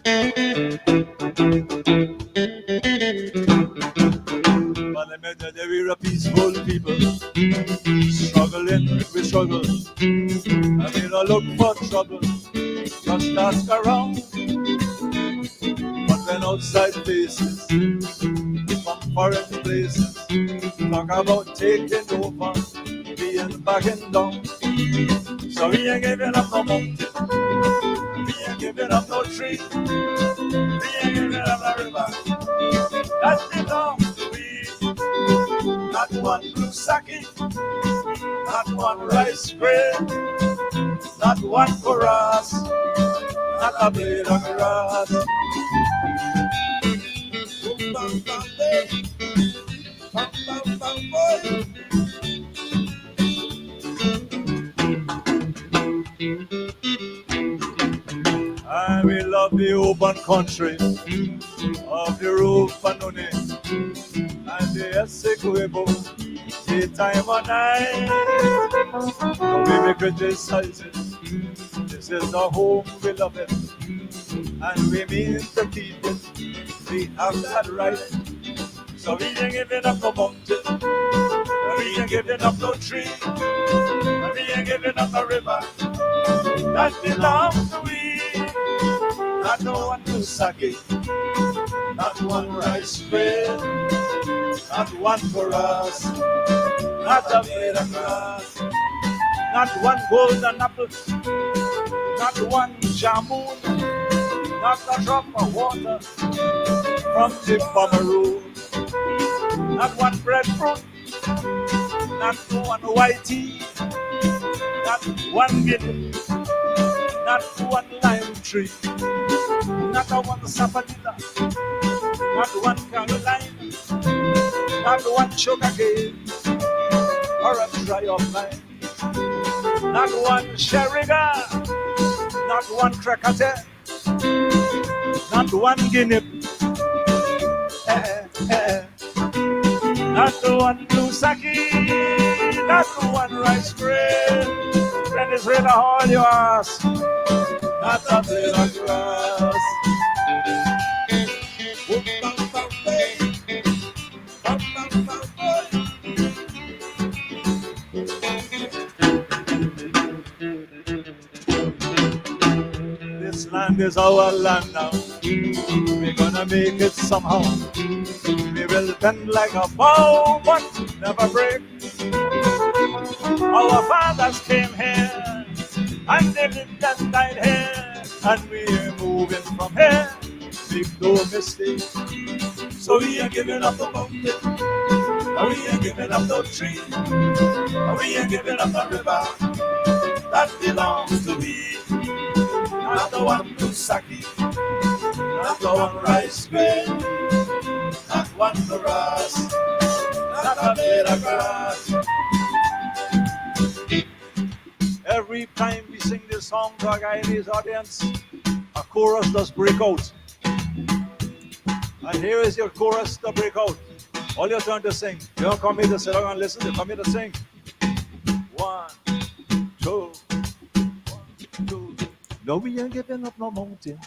But let me tell you, we're a peaceful people, struggling, we struggle. I mean, I look for trouble, just ask around. But when outside places, from foreign places, talk about taking over, being backing down. So we ain't giving up no mountain, we ain't giving up no tree, we ain't giving up no river. That belongs to we. Not one blue sake, not one rice grain, not one for us, not a blade of grass. Boom, bam, bam, boy. Bam, bam, bam, boy. I will love the open country of the roof and honey and the Essequibo, the time of night. Don't be criticizing. This is the home we love it, and we mean to keep it. We have that right. So we ain't giving up no mountain, we ain't giving up no tree, we ain't giving up no river. That belongs to we. Not no one to sake, not one rice bread, not one for us, not a blade of grass, not one golden apple, not one jamun, not a drop of water from the pomeroon, not one breadfruit, not one white tea, not one guinea, not one lime tree, not a one sapodilla, not one Caroline, not one sugar cane, or a dry of lime, not one sherriga, not one cracate, not one guinea, not one blue sake, not one rice bread, and it's really all you ask, not a blade of grass. This land is our land now. We're gonna make it somehow. We will bend like a bow, but never break. Our fathers came here, and they lived and died here, and we're moving from here. Make no mistake. So we ain't giving up the mountain, and we ain't giving up the tree, and we ain't giving up the river. That belongs to we. Not the one to sake, not the one rice grain, not one for us, not a blade of grass. Every time we sing this song to our Guyanese audience, a chorus does break out. And here is your chorus to break out. All your turn to sing. You don't come here to sit down and listen, you come here to sing. 1, 2, 1, 2. No, we ain't giving up no mountain.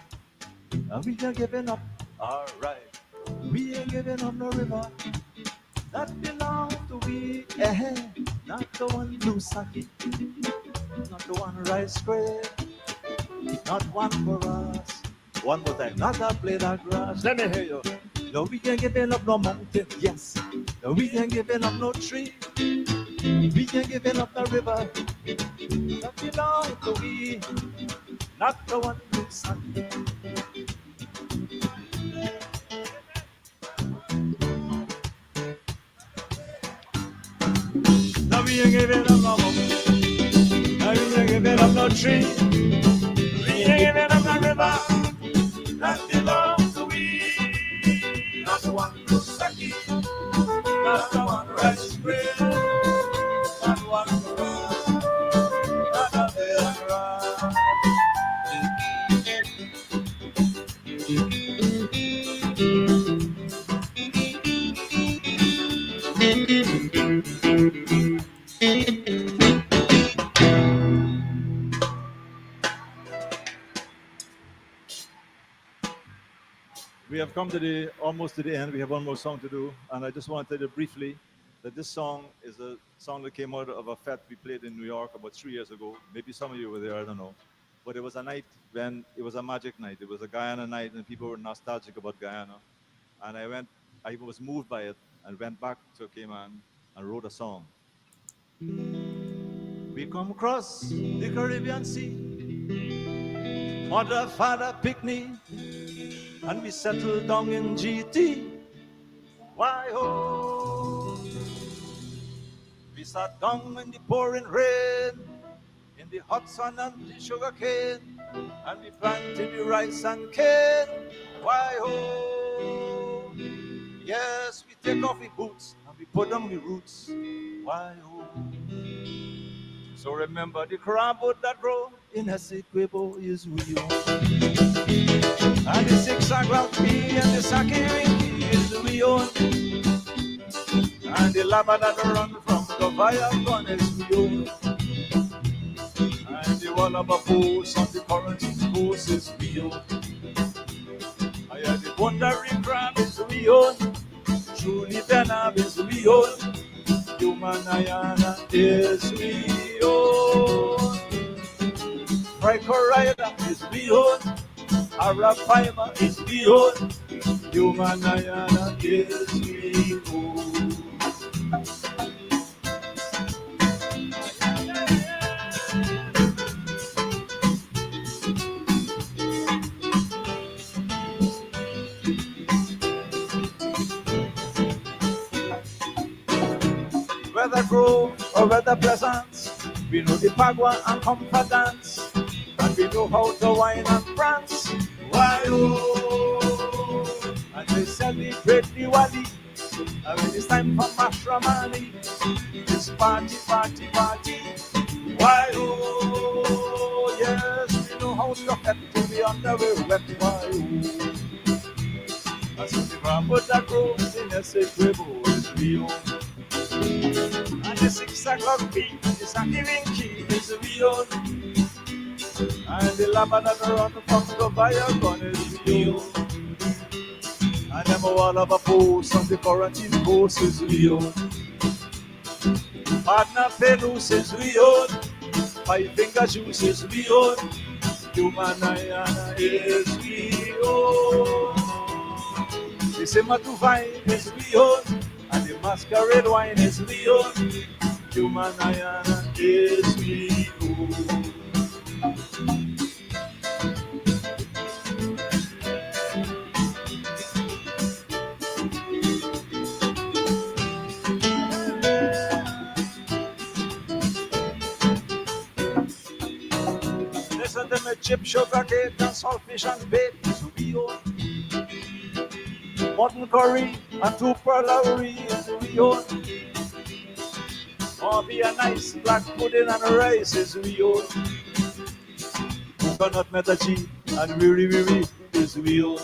And we ain't giving up. Alright. We ain't giving up no river. That belongs to we. Not the one blue sake. Not the one rice grain. Not one for us. One more time. Not a blade of grass. Let me hear you. No, we ain't giving up no mountain. Yes. No, we ain't giving up no tree. We ain't giving up no river. That belongs to we. Not the one who sang. Now we ain't giving up no mountain. Now we ain't giving up no tree. We ain't giving up no river. That belongs to we. Not the one who sake. Not the one rice bread. Not one for us. Not a blade of grass. We have come to the almost to the end. We have one more song to do, and I just want to tell you briefly that this song is a song that came out of a fete we played in New York about 3 years ago. Maybe some of you were there, I don't know. But it was a night when it was a magic night. It was a Guyana night, and people were nostalgic about Guyana. And I was moved by it, and went back to Cayman and wrote a song. We come across the Caribbean Sea, mother, father, picnic, and we settled down in GT. Why ho! We sat down in the pouring rain, in the hot sun and the sugar cane, and we planted the rice and cane. Why ho! Yes, we take off the boots and we put on the roots. Why ho! So remember the crabwood that grow in Essequibo is we own. And the zigzag round pea and the saki is we own. And the lava that run from the fire gun is we own. And the wall of a post on the current coast is we own. I had the wandering crab is we own. Truly Benab is we own. Human Ayana is we own. Franco Rider is we own. Arapaima is we own. Human Ayana is we own. Whether grow or whether pleasant, we know the pagua and confidence, and we know how to wine and prance. Why oh, and they celebrate Diwali, and when it's time for Mashramani, it's party, party, party. Why oh, yes, we know how to get to the underwear wet. Why oh, I said the ramble that grows in a sacred is real. And the 6 o'clock beat, and the Sandy Winky is we own. And the lava that run from the fire gun is we own. And them all of a post on the quarantine post is we own. Partner Penus is we own. Five finger juice is we own. Human Ayana is we own. The Sematu vine is we own. And the masquerade wine is we own. Human Ayana is we own. Listen to me, chip, sugar cake, and saltfish and bait is we own. Mutton curry and 2 pearl is we own. Or be a nice black pudding and rice is we own. Coconut metachi and wiri is we own.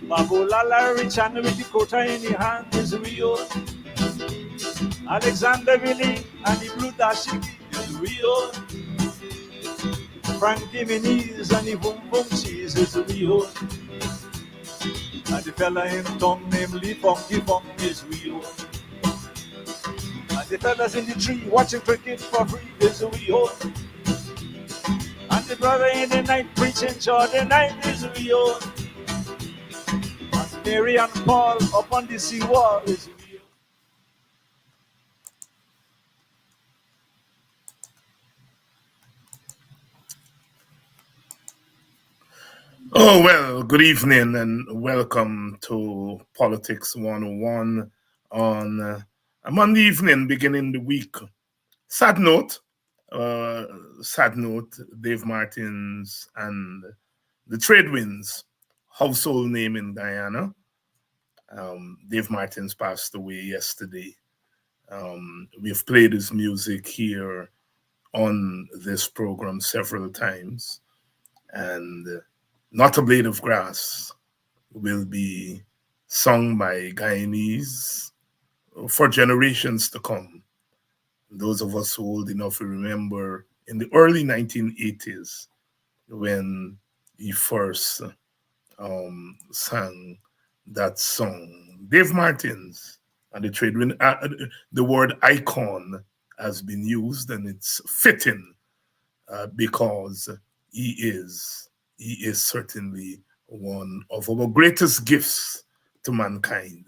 Babulala rich and with the quota in the hand is we own. Alexander Willie and the blue dashiki is we own. Frankie Muniz and the boom boom cheese is we own. And the fella in tongue named Lee Funky Fong is we own. And the fellas in the tree watching cricket for free is we own. And the brother in the night preaching Jordan night is we own. And Mary and Paul up on the seawall is we own. Oh, well, good evening and welcome to Politics 101 on a Monday evening beginning the week. Sad note, Dave Martins and the Trade Winds, household name in Guyana. Dave Martins passed away yesterday. We've played his music here on this program several times, and Not a Blade of Grass will be sung by Guyanese for generations to come. Those of us who are old enough to remember in the early 1980s when he first sang that song. Dave Martins and the trade wind. The word icon has been used, and it's fitting because he is he is certainly one of our greatest gifts to mankind.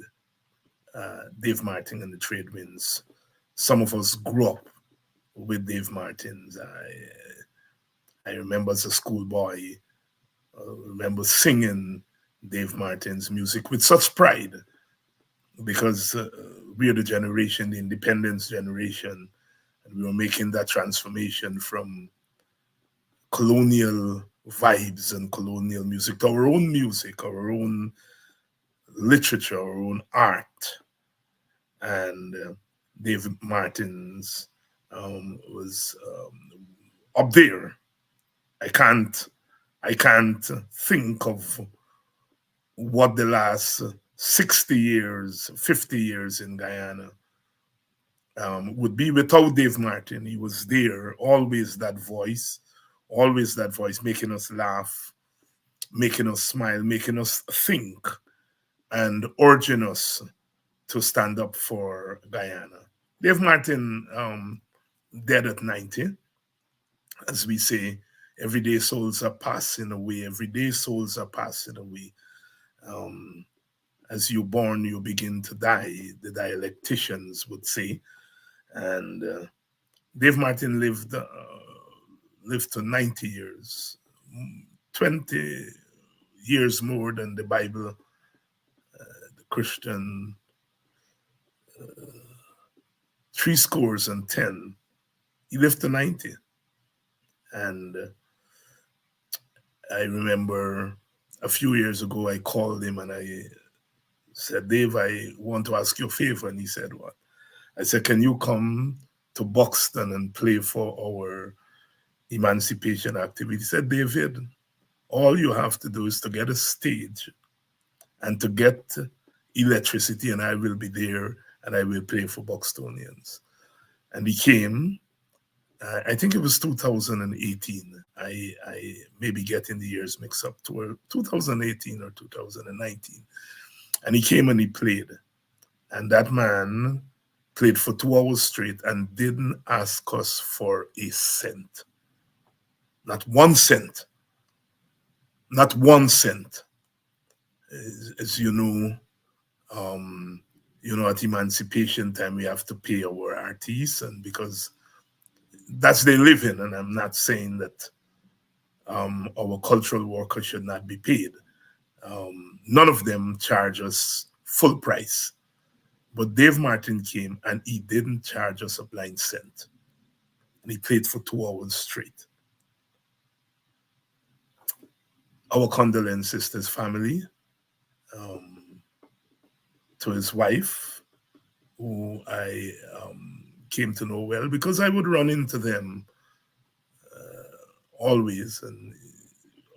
Dave Martin and the Trade Winds. Some of us grew up with Dave Martins. I remember as a schoolboy, remember singing Dave Martin's music with such pride because we are the generation, the independence generation, and we were making that transformation from colonial vibes and colonial music to our own music, our own literature, our own art. And Dave Martins was up there. I can't I can't think of what the last 60 years, 50 years in Guyana would be without Dave Martin. He was there, always that voice, making us laugh, making us smile, making us think, and urging us to stand up for Guyana. Dave Martin, dead at 90, as we say, everyday souls are passing away, everyday souls are passing away. Um, as you're born, you begin to die, the dialecticians would say. And Dave Martin lived to 90 years, 20 years more than the Bible, the Christian, three scores and 10. He lived to 90. And I remember a few years ago, I called him and I said, Dave, I want to ask you a favor. And he said, what? I said, can you come to Buxton and play for our emancipation activity? He said, David, all you have to do is to get a stage and to get electricity, and I will be there and I will play for Buxtonians. And he came. I think it was 2018. I may be getting the years mixed up to 2018 or 2019. And he came and he played. And that man played for 2 hours straight and didn't ask us for a cent. Not 1 cent. Not 1 cent. As at emancipation time, we have to pay our artists, and because that's their living. And I'm not saying that our cultural workers should not be paid. None of them charge us full price. But Dave Martin came and he didn't charge us a blind cent. And he played for 2 hours straight. Our condolences to his family, to his wife, who I came to know well because I would run into them always and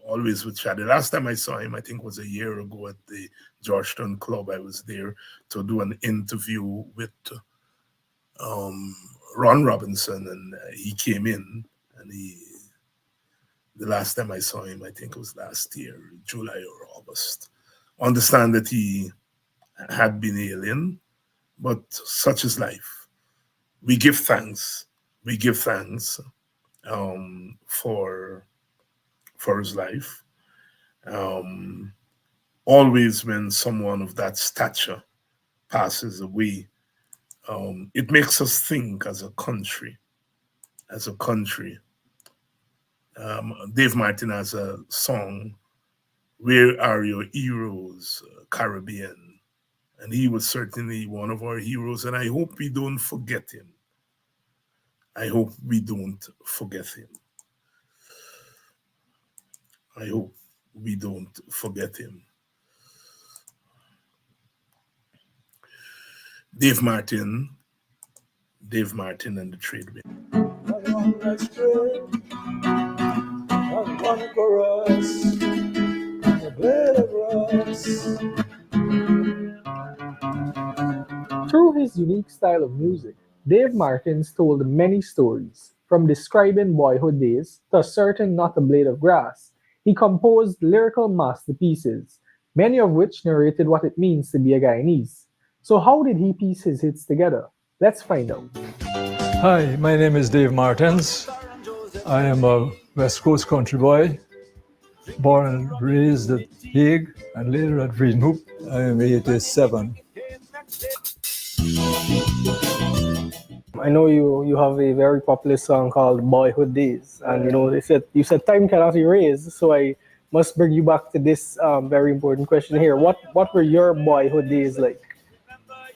always with chat. The last time I saw him, I think, was a year ago at the Georgetown Club. I was there to do an interview with Ron Robinson, and he came in, and the last time I saw him, I think it was last year, July or August. Understand that he had been alien, but such is life. We give thanks. We give thanks for his life. Always when someone of that stature passes away, it makes us think as a country. As a country. Dave Martin has a song, Where Are Your Heroes, Caribbean? And he was certainly one of our heroes, and I hope we don't forget him. I hope we don't forget him. I hope we don't forget him. Dave Martin and the Trade Wind. One chorus, a blade of grass. Through his unique style of music, Dave Martins told many stories, from describing boyhood days to asserting not a blade of grass. He composed lyrical masterpieces, many of which narrated what it means to be a Guyanese. So, how did he piece his hits together? Let's find out. Hi, my name is Dave Martins. I am a West Coast country boy, born and raised at Hague and later at Vredenhoop. I am 87. I know you have a very popular song called Boyhood Days, and you said time cannot erase, so I must bring you back to this very important question here. What were your boyhood days like?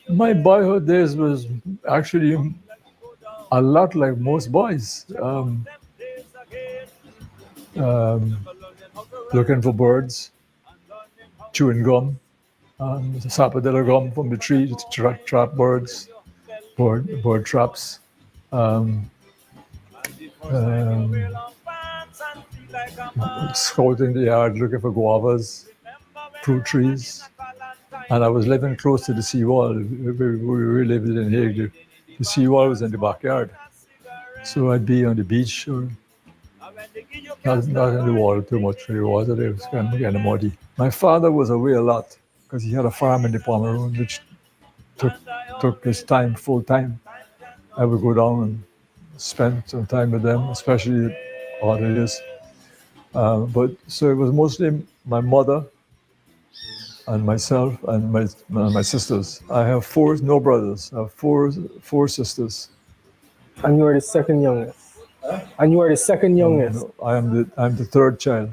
My boyhood days was actually a lot like most boys. Looking for birds, chewing gum, sapodilla gum from the tree to trap birds, bird traps. Scouting the yard looking for guavas, fruit trees. And I was living close to the seawall. We lived in Hague. The seawall was in the backyard. So I'd be on the beach or not in the water too much. The water there was kind of muddy. My father was away a lot because he had a farm in the Pomeroon, which took his time, full time. I would go down and spend some time with them, especially holidays. But so it was mostly my mother and myself and my sisters. I have no brothers. I have four sisters. And you are the second youngest. And you are the second youngest. No, I'm the third child.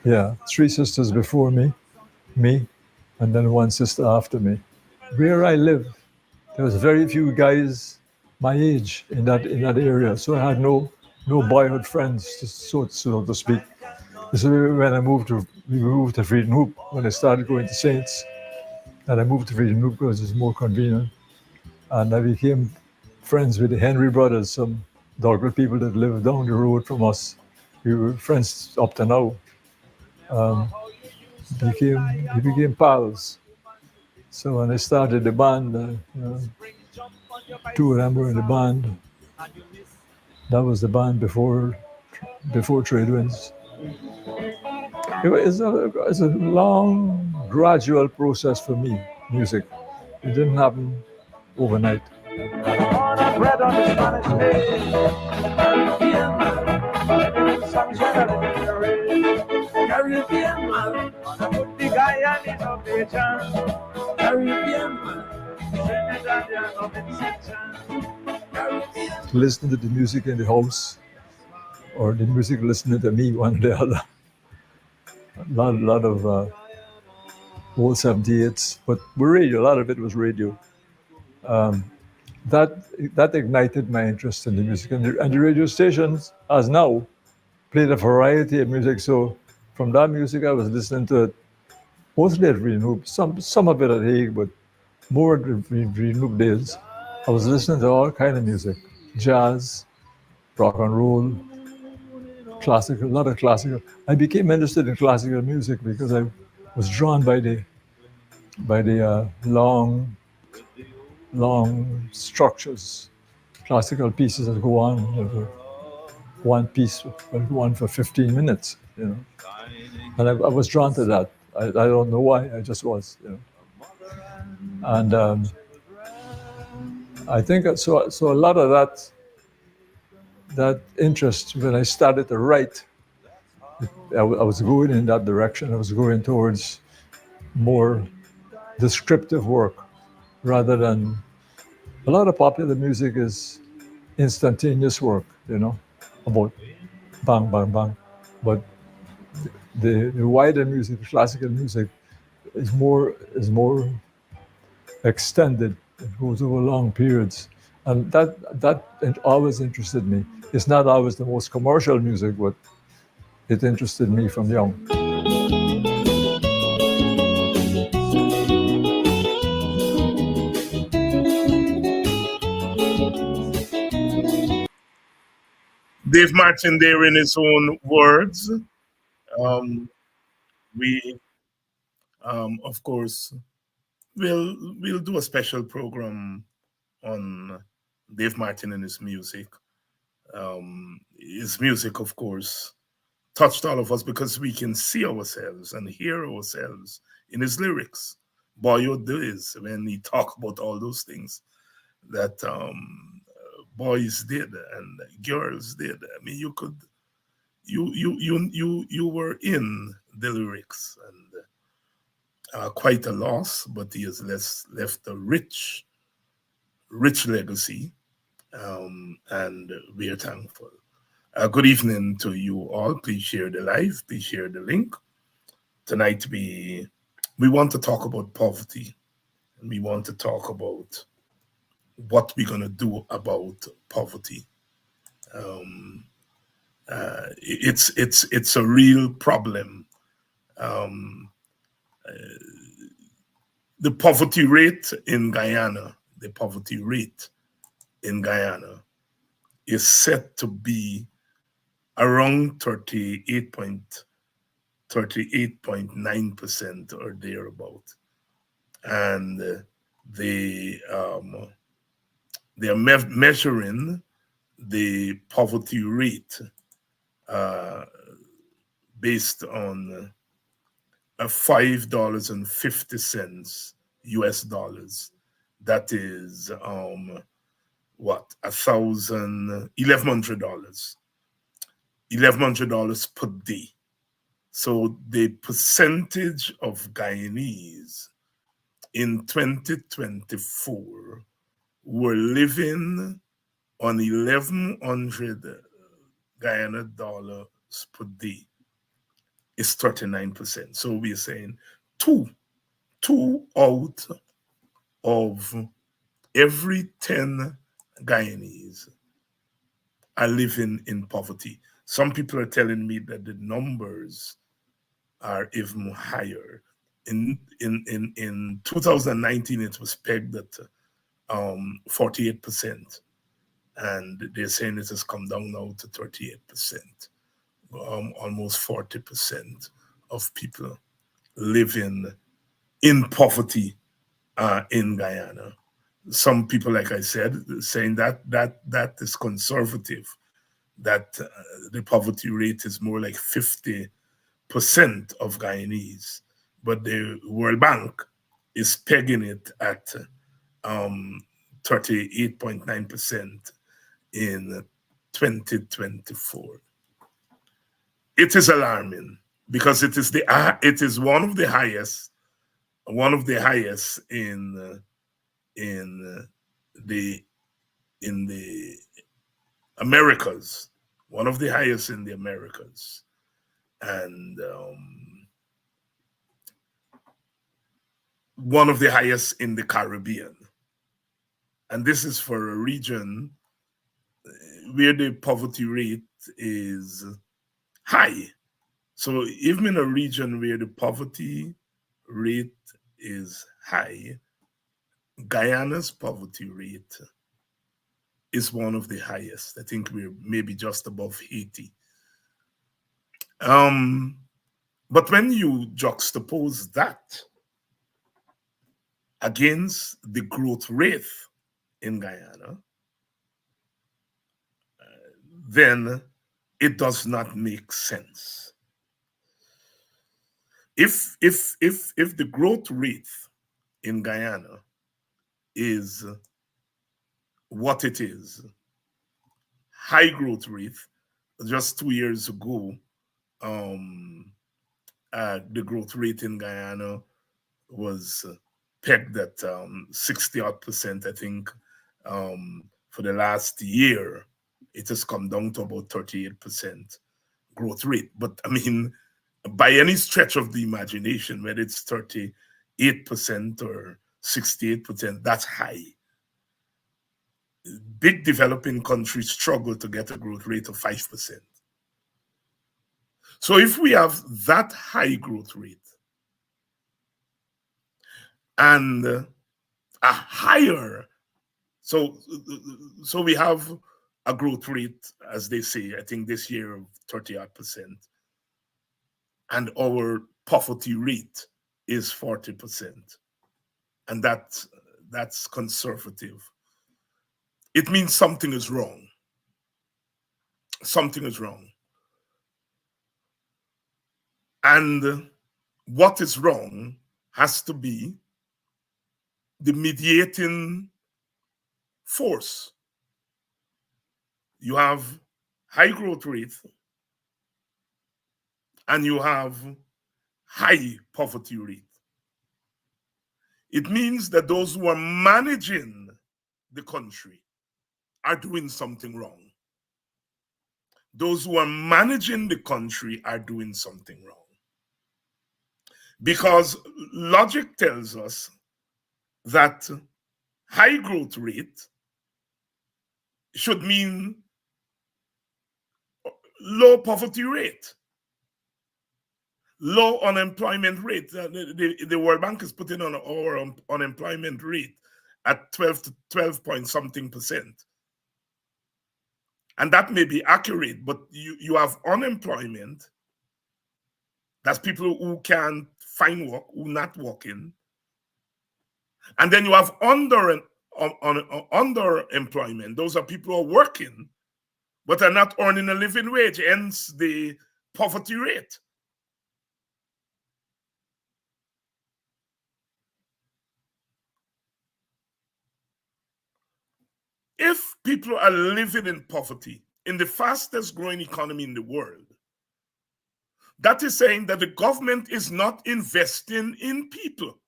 Yeah, 3 sisters before me, and then 1 sister after me. Where I live, there was very few guys my age in that area, so I had no boyhood friends, so to speak. So when we moved to Vredenhoop, when I started going to Saints, and I moved to Vredenhoop because it's more convenient, and I became friends with the Henry brothers, some Douglas people that lived down the road from us. We were friends up to now. We became pals. So when I started the band, 2 of them were in the band. That was the band before Trade Winds. It's a long, gradual process for me, music. It didn't happen overnight. Listen to the music in the house, or the music listening to me, one or the other. A lot of old 78s, but radio. A lot of it was radio. That ignited my interest in the music, and the radio stations, as now, played a variety of music. So from that music, I was listening to it mostly at Vredenhoop, some of it at Hague, but more at Vredenhoop days. I was listening to all kind of music, jazz, rock and roll, classical, a lot of classical. I became interested in classical music because I was drawn by the long structures, classical pieces that go on. One piece will go on for 15 minutes, and I was drawn to that. I don't know why, I just was, And I think so a lot of that interest, when I started to write, I was going in that direction. I was going towards more descriptive work rather than a lot of popular music is instantaneous work, about bang, bang, bang. But the wider music, classical music, is more extended. It goes over long periods. And that always interested me. It's not always the most commercial music, but it interested me from young. Dave Martin there in his own words. We, of course, we'll do a special program on Dave Martin and his music. His music, of course, touched all of us because we can see ourselves and hear ourselves in his lyrics. Boy, you do is when he talk about all those things that boys did and girls did. I mean, you could, you were in the lyrics, and quite a loss, but he has left a rich legacy, and we are thankful. Good evening to you all. Please share the live. Please share the link. Tonight we want to talk about poverty, and we want to talk about what we're gonna do about poverty. It's a real problem. The poverty rate in Guyana is set to be around 38.9% or thereabout, and they are measuring the poverty rate based on $5.50 US dollars. That is $1,100 per day. So the percentage of Guyanese in 2024 were living on 1,100 Guyana dollars per day is 39%. So we're saying two out of every 10 Guyanese are living in poverty. Some people are telling me that the numbers are even higher. In 2019, it was pegged at 48%, and they're saying it has come down now to 38%. Almost 40% of people living in poverty in Guyana. Some people, like I said, saying that is conservative, that the poverty rate is more like 50% of Guyanese, but the World Bank is pegging it at 38.9% in 2024. It is alarming because it is one of the highest in the Americas, one of the highest in the Americas, and one of the highest in the Caribbean. And this is for a region where the poverty rate is high. So even in a region where the poverty rate is high, Guyana's poverty rate is one of the highest. I think we're maybe just above Haiti. But when you juxtapose that against the growth rate in Guyana, then it does not make sense. If the growth rate in Guyana is what it is, high growth rate, just 2 years ago, the growth rate in Guyana was pegged at 60-odd%, I think. For the last year, it has come down to about 38% growth rate. But I mean, by any stretch of the imagination, whether it's 38% or 68%, that's high. Big developing countries struggle to get a growth rate of 5%. So if we have that high growth rate and a higher, so we have a growth rate, as they say, I think this year of 30-odd%, and our poverty rate is 40%, and that's conservative. It means something is wrong. Something is wrong. And what is wrong has to be the mediating force. You have high growth rate and you have high poverty rate. It means that those who are managing the country are doing something wrong. Those who are managing the country are doing something wrong. Because logic tells us that high growth rate should mean low poverty rate, low unemployment rate. The World Bank is putting on our unemployment rate at 12 to 12 point something percent. And that may be accurate, but you have unemployment. That's people who can't find work, who not working. And then you have underemployment. Those are people who are working, but are not earning a living wage, hence the poverty rate. If people are living in poverty in the fastest growing economy in the world, that is saying that the government is not investing in people.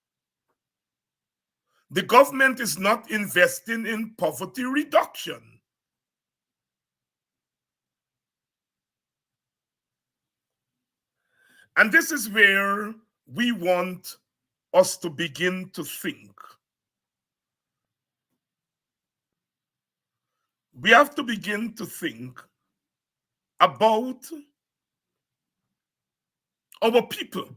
The government is not investing in poverty reduction. And this is where we want us to begin to think. We have to begin to think about our people.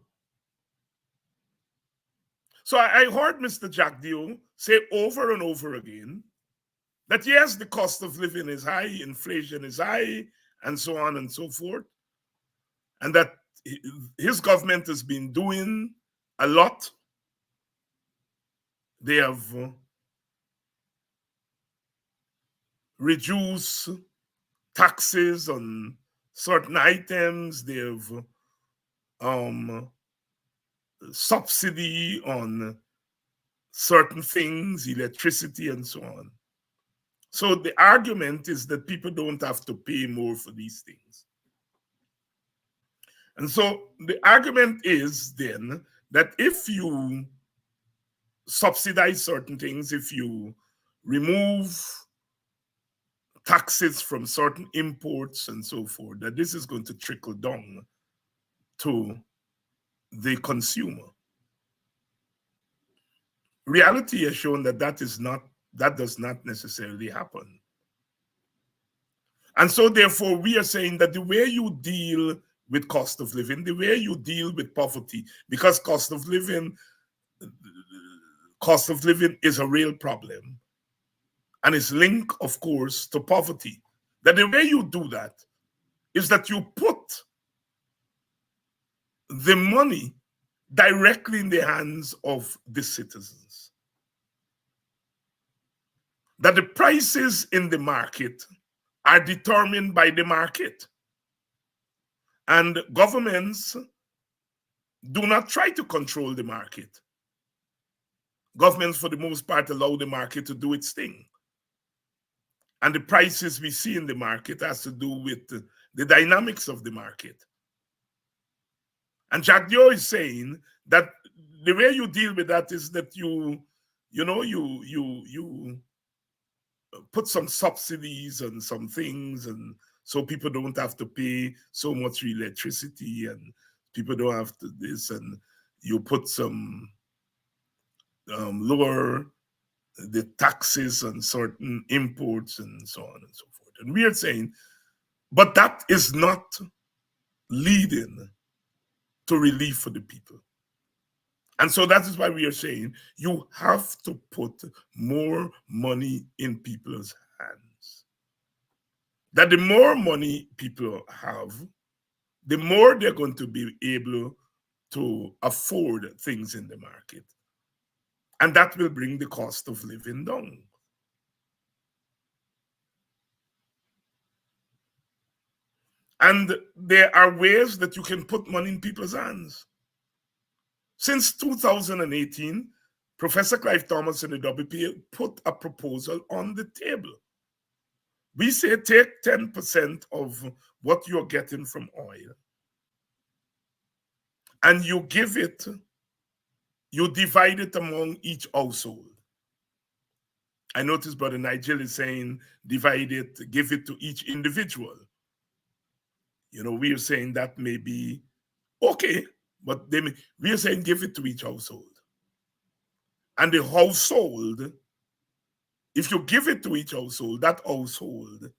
So I heard Mr. Jagdeo say over and over again that yes, the cost of living is high, inflation is high, and so on and so forth, and that his government has been doing a lot. They have reduced taxes on certain items. They have subsidy on certain things, electricity and so on. So the argument is that people don't have to pay more for these things. And so the argument is then that if you subsidize certain things, if you remove taxes from certain imports and so forth, that this is going to trickle down to the consumer. Reality has shown that that does not necessarily happen. And so therefore we are saying that the way you deal with cost of living, the way you deal with poverty, because cost of living is a real problem and is linked, of course, to poverty. That the way you do that is that you put the money directly in the hands of the citizens. That the prices in the market are determined by the market. And governments do not try to control the market. Governments, for the most part, allow the market to do its thing. And the prices we see in the market has to do with the dynamics of the market. And Jagdeo is saying that the way you deal with that is that you put some subsidies on some things, and so people don't have to pay so much electricity, and people don't have to this, and you put some lower the taxes on certain imports and so on and so forth. And we are saying, but that is not leading to relief for the people. And so that is why we are saying you have to put more money in people's hands. That the more money people have, the more they're going to be able to afford things in the market. And that will bring the cost of living down. And there are ways that you can put money in people's hands. Since 2018, Professor Clive Thomas and the WPA put a proposal on the table. We say take 10% of what you're getting from oil and you give it, you divide it among each household. I noticed Brother Nigel is saying divide it, give it to each individual. You know, we are saying that may be okay, but we are saying give it to each household. And the household, if you give it to each household, that household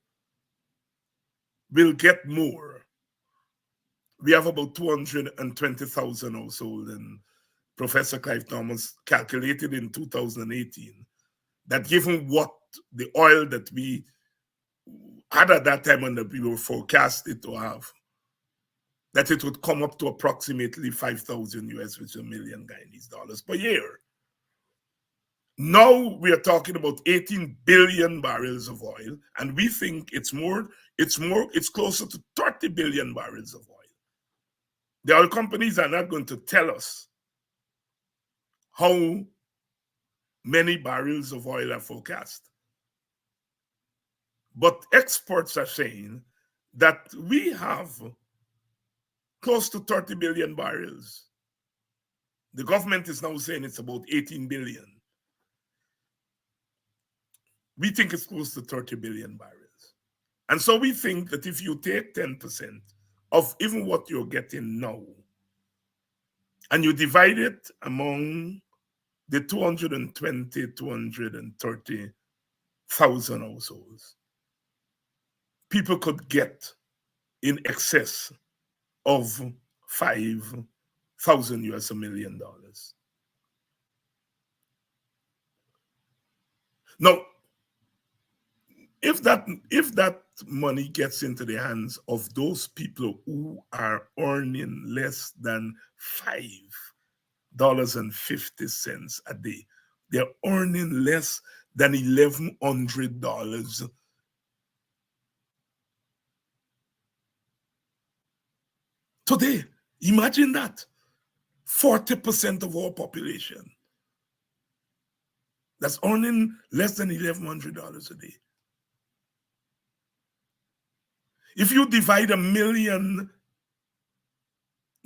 will get more. We have about 220,000 households, and Professor Clive Thomas calculated in 2018 that given what the oil that we had at that time and that we were forecasted to have, that it would come up to approximately 5,000 US, which is $1 million Guyanese dollars per year. Now we are talking about 18 billion barrels of oil, and we think it's closer to 30 billion barrels of oil. The oil companies are not going to tell us how many barrels of oil are forecast. But experts are saying that we have close to 30 billion barrels. The government is now saying it's about 18 billion. We think it's close to 30 billion barrels. And so we think that if you take 10% of even what you're getting now, and you divide it among the 230,000 households, people could get in excess of 5,000 US, $1 million. Now, if that money gets into the hands of those people who are earning less than $5.50 a day, they're earning less than $1,100. Today, imagine that. 40% of our population that's earning less than $1,100 a day. If you divide $1 million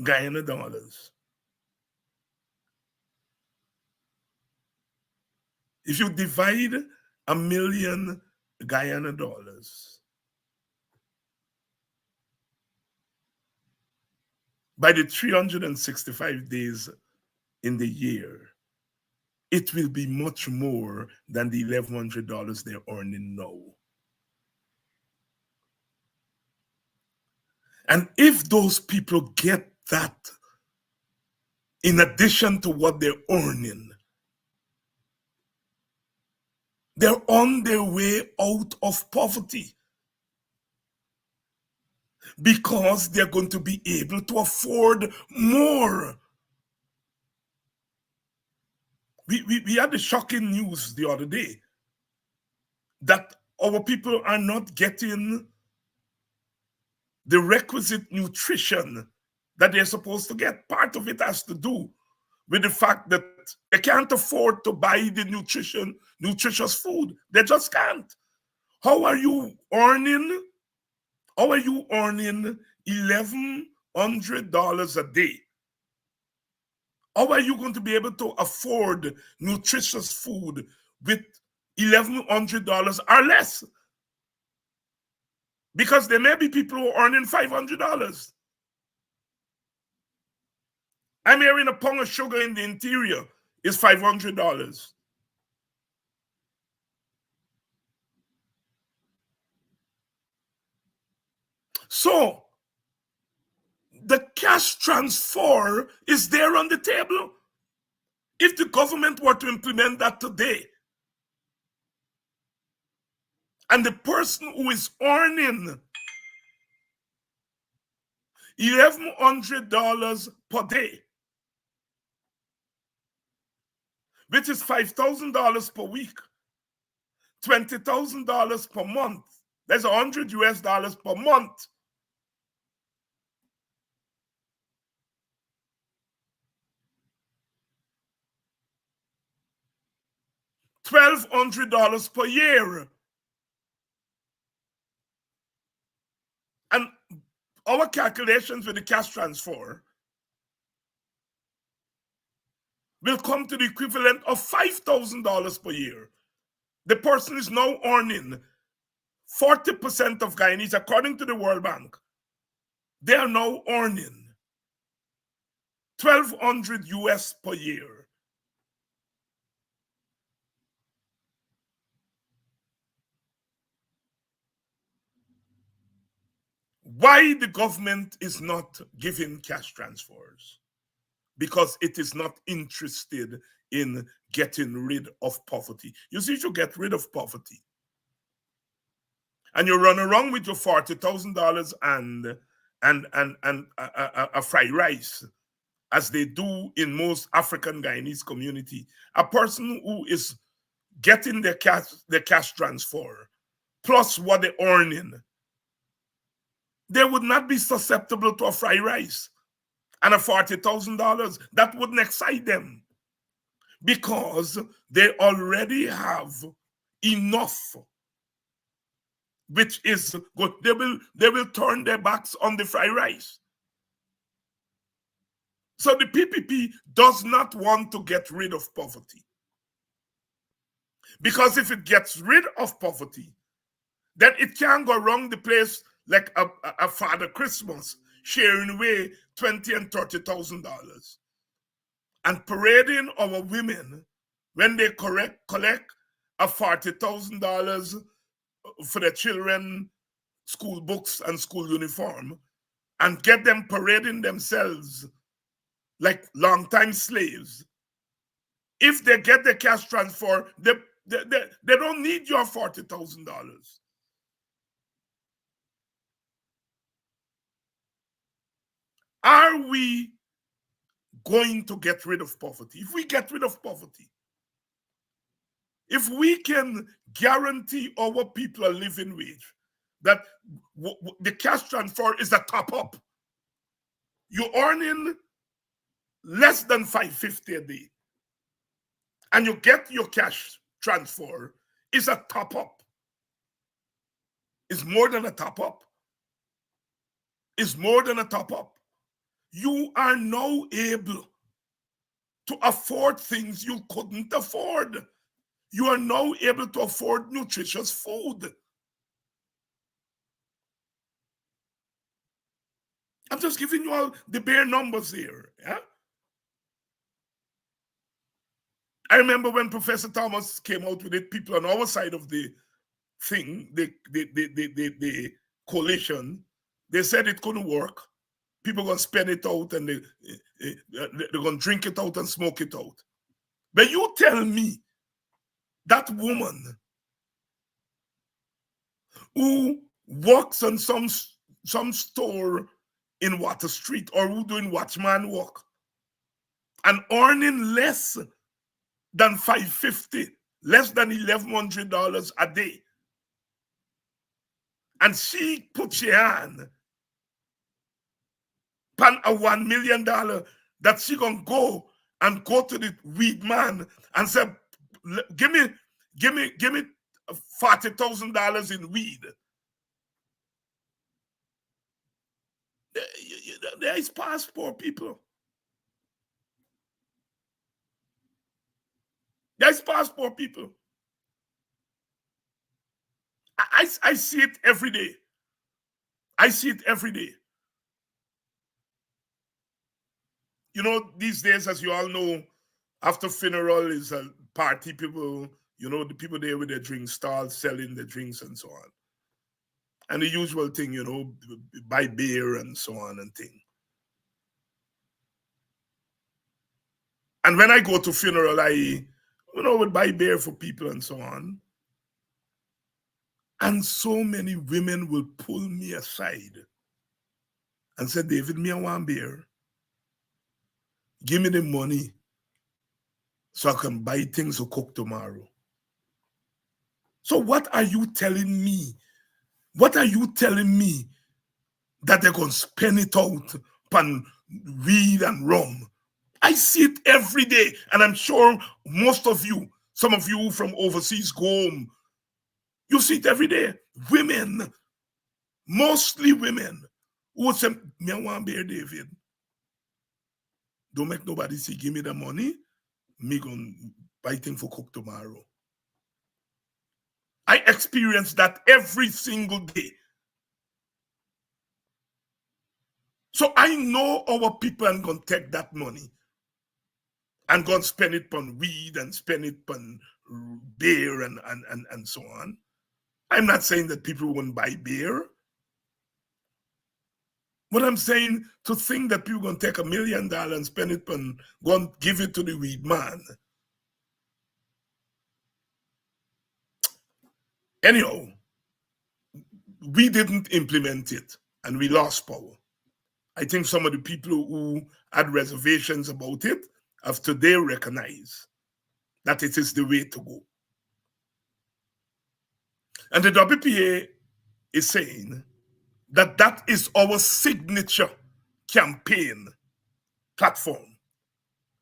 Guyana dollars, if you divide $1 million Guyana dollars by the 365 days in the year, it will be much more than the $1,100 they're earning now. And if those people get that in addition to what they're earning, they're on their way out of poverty because they're going to be able to afford more. We had the shocking news the other day that our people are not getting the requisite nutrition that they're supposed to get. Part of it has to do with the fact that they can't afford to buy the nutritious food. They just can't. How are you earning $1,100 a day? How are you going to be able to afford nutritious food with $1,100 or less? Because there may be people who are earning $500. I'm hearing a pound of sugar in the interior is $500. So the cash transfer is there on the table. If the government were to implement that today, and the person who is earning $1,100 per day, which is $5,000 per week, $20,000 per month, that's $100 US per month. $1,200 per year. And our calculations with the cash transfer will come to the equivalent of $5,000 per year. The person is now earning 40% of Guyanese, according to the World Bank. They are now earning $1,200 US per year. Why the government is not giving cash transfers? Because it is not interested in getting rid of poverty. You see, to get rid of poverty, and you run around with your $40,000 and a fried rice, as they do in most African Guyanese community. A person who is getting the cash transfer plus what they're earning, they would not be susceptible to a fried rice and a $40,000. That wouldn't excite them because they already have enough, which is good. They will turn their backs on the fried rice. So the PPP does not want to get rid of poverty, because if it gets rid of poverty, then it can go around the place like a Father Christmas, sharing away $20,000 and $30,000 and parading our women when they collect a $40,000 for their children, school books and school uniform, and get them parading themselves like long-time slaves. If they get the cash transfer, they don't need your $40,000. Are we going to get rid of poverty? If we get rid of poverty, if we can guarantee our people a living wage, that the cash transfer is a top up. You're earning less than $550 a day, and you get your cash transfer, is a top up. It's more than a top up. It's more than a top up. You are now able to afford things you couldn't afford. You are now able to afford nutritious food. I'm just giving you all the bare numbers here. Yeah? I remember when Professor Thomas came out with it, people on our side of the thing, the coalition, they said it couldn't work. People are going to spend it out and they're going to drink it out and smoke it out. But you tell me that woman who works on some store in Water Street, or who doing watchman work and earning less than $550, less than $1,100 a day, and she puts her hand pan a $1 million that she gonna go to the weed man and say, give me $40,000 in weed. There is passport, people. There's passport, people. I see it every day. I see it every day. You know, these days, as you all know, after funeral is a party. People, you know, the people there with their drink stalls selling their drinks and so on. And the usual thing, you know, buy beer and so on and thing. And when I go to funeral, I, would buy beer for people and so on. And so many women will pull me aside and say, David, me I want beer. Give me the money so I can buy things to cook tomorrow. So what are you telling me? What are you telling me that they're going to spend it out on weed and rum? I see it every day, and I'm sure most of you Some of you from overseas go home. You see it every day. Women, mostly women, who would say, me I want bear David. Don't make nobody say, give me the money. Me gonna buy thing for cook tomorrow. I experience that every single day. So I know our people are going to take that money and going to spend it on weed and spend it on beer and so on. I'm not saying that people won't buy beer. But I'm saying to think that people are going to take $1 million and spend it on, go and give it to the weed man. Anyhow, we didn't implement it and we lost power. I think some of the people who had reservations about it have today recognized that it is the way to go. And the WPA is saying that that is our signature campaign platform.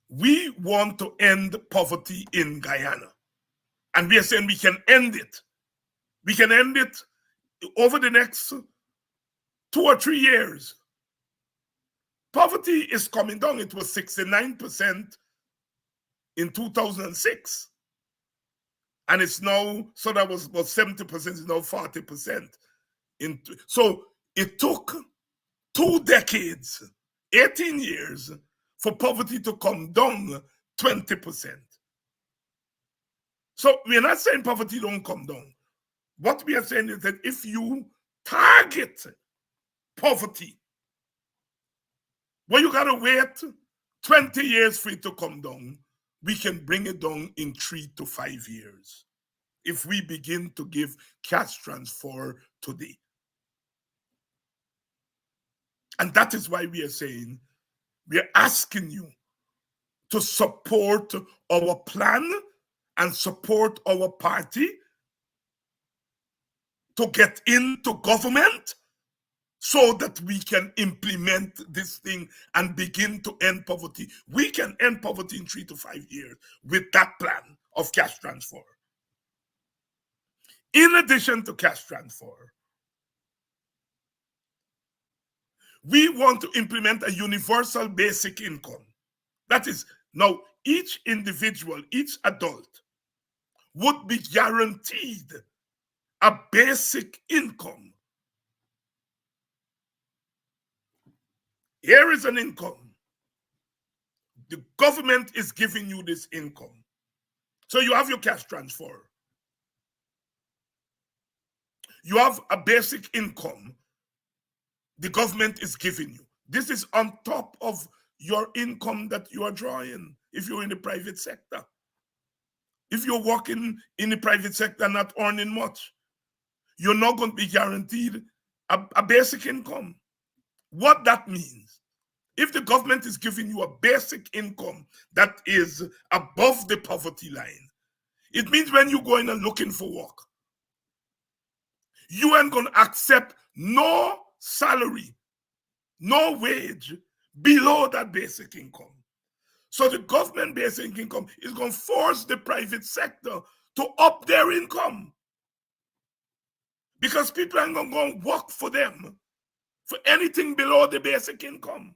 We want to end poverty in Guyana. And we are saying we can end it. We can end it over the next 2 or 3 years. Poverty is coming down. It was 69% in 2006. And it's now, so that was about 70%, is now 40%. So it took 2 decades, 18 years, for poverty to come down 20%. So we're not saying poverty don't come down. What we are saying is that if you target poverty, well, you gotta wait 20 years for it to come down. We can bring it down in 3 to 5 years if we begin to give cash transfer today. And that is why we are saying, we are asking you to support our plan and support our party to get into government so that we can implement this thing and begin to end poverty. We can end poverty in 3 to 5 years with that plan of cash transfer. In addition to cash transfer, we want to implement a universal basic income. That is, now each individual, each adult would be guaranteed a basic income. Here is an income. The government is giving you this income. So you have your cash transfer. You have a basic income the government is giving you. This is on top of your income that you are drawing if you're in the private sector. If you're working in the private sector not earning much, you're not going to be guaranteed a basic income. What that means, if the government is giving you a basic income that is above the poverty line, it means when you go in and looking for work, you ain't going to accept no salary, no wage below that basic income. So the government basic income is going to force the private sector to up their income, because people aren't going to go and work for them for anything below the basic income.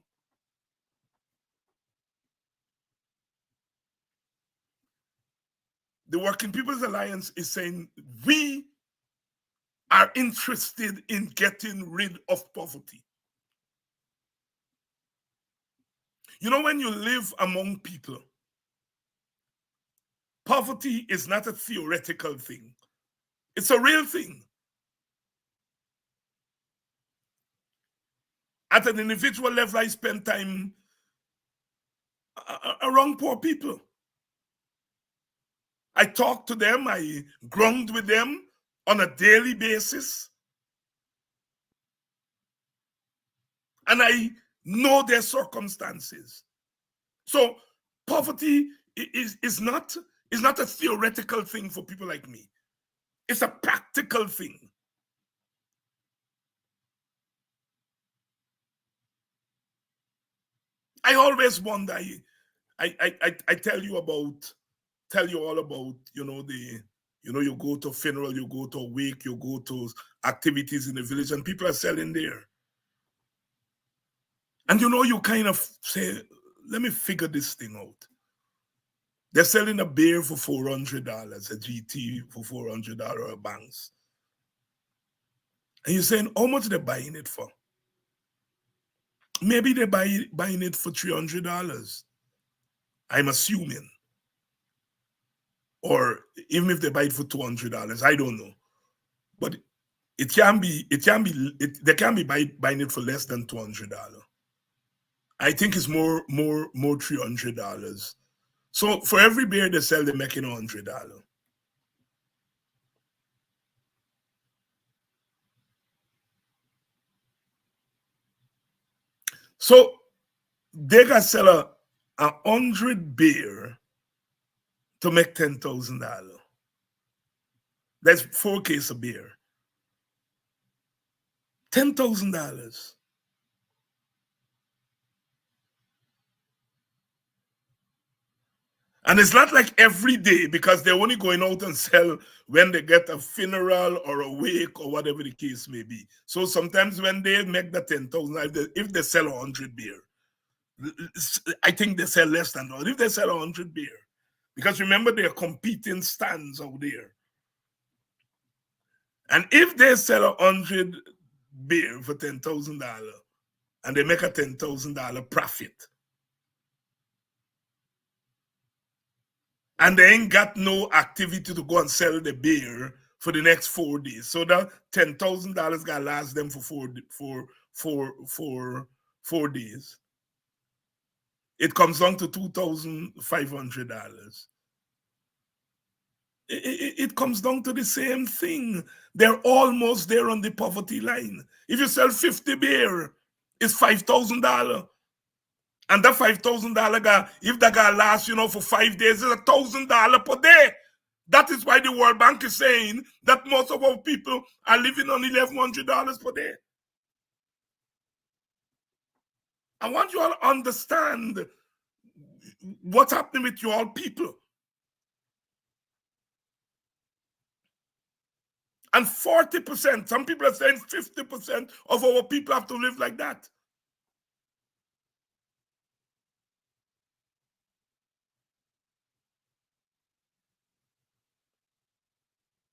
The Working People's Alliance is saying we are interested in getting rid of poverty. You know, when you live among people, poverty is not a theoretical thing. It's a real thing. At an individual level, I spend time around poor people. I talk to them, I ground with them on a daily basis. And I know their circumstances. So poverty is not a theoretical thing for people like me. It's a practical thing. I always wonder, I tell you about tell you all about, you go to a funeral, you go to a wake, you go to activities in the village, and people are selling there. And you kind of say, let me figure this thing out. They're selling a beer for $400, a GT for $400, a Banks. And you're saying, how much they're buying it for? Maybe they're buying it for $300. I'm assuming. Or even if they buy it for $200, I don't know. But they can't be buying it for less than $200. I think it's more $300. So for every beer they sell, they're making $100. So they got sell a 100 beer to make $10,000. That's 4 cases of beer. $10,000. And it's not like every day, because they're only going out and sell when they get a funeral or a wake or whatever the case may be. So sometimes when they make the 10,000, if they sell 100 beer, I think they sell less than that. If they sell 100 beer, because remember, they're competing stands out there. And if they sell 100 beer for $10,000 and they make a $10,000 profit, and they ain't got no activity to go and sell the beer for the next 4 days, so that $10,000 gonna last them for 4 days. It comes down to $2,500. It comes down to the same thing. They're almost there on the poverty line. If you sell 50 beer, it's $5,000. And that $5,000, if that guy lasts, for 5 days, it's $1,000 per day. That is why the World Bank is saying that most of our people are living on $1,100 per day. I want you all to understand what's happening with you all people. And 40%, some people are saying 50% of our people have to live like that.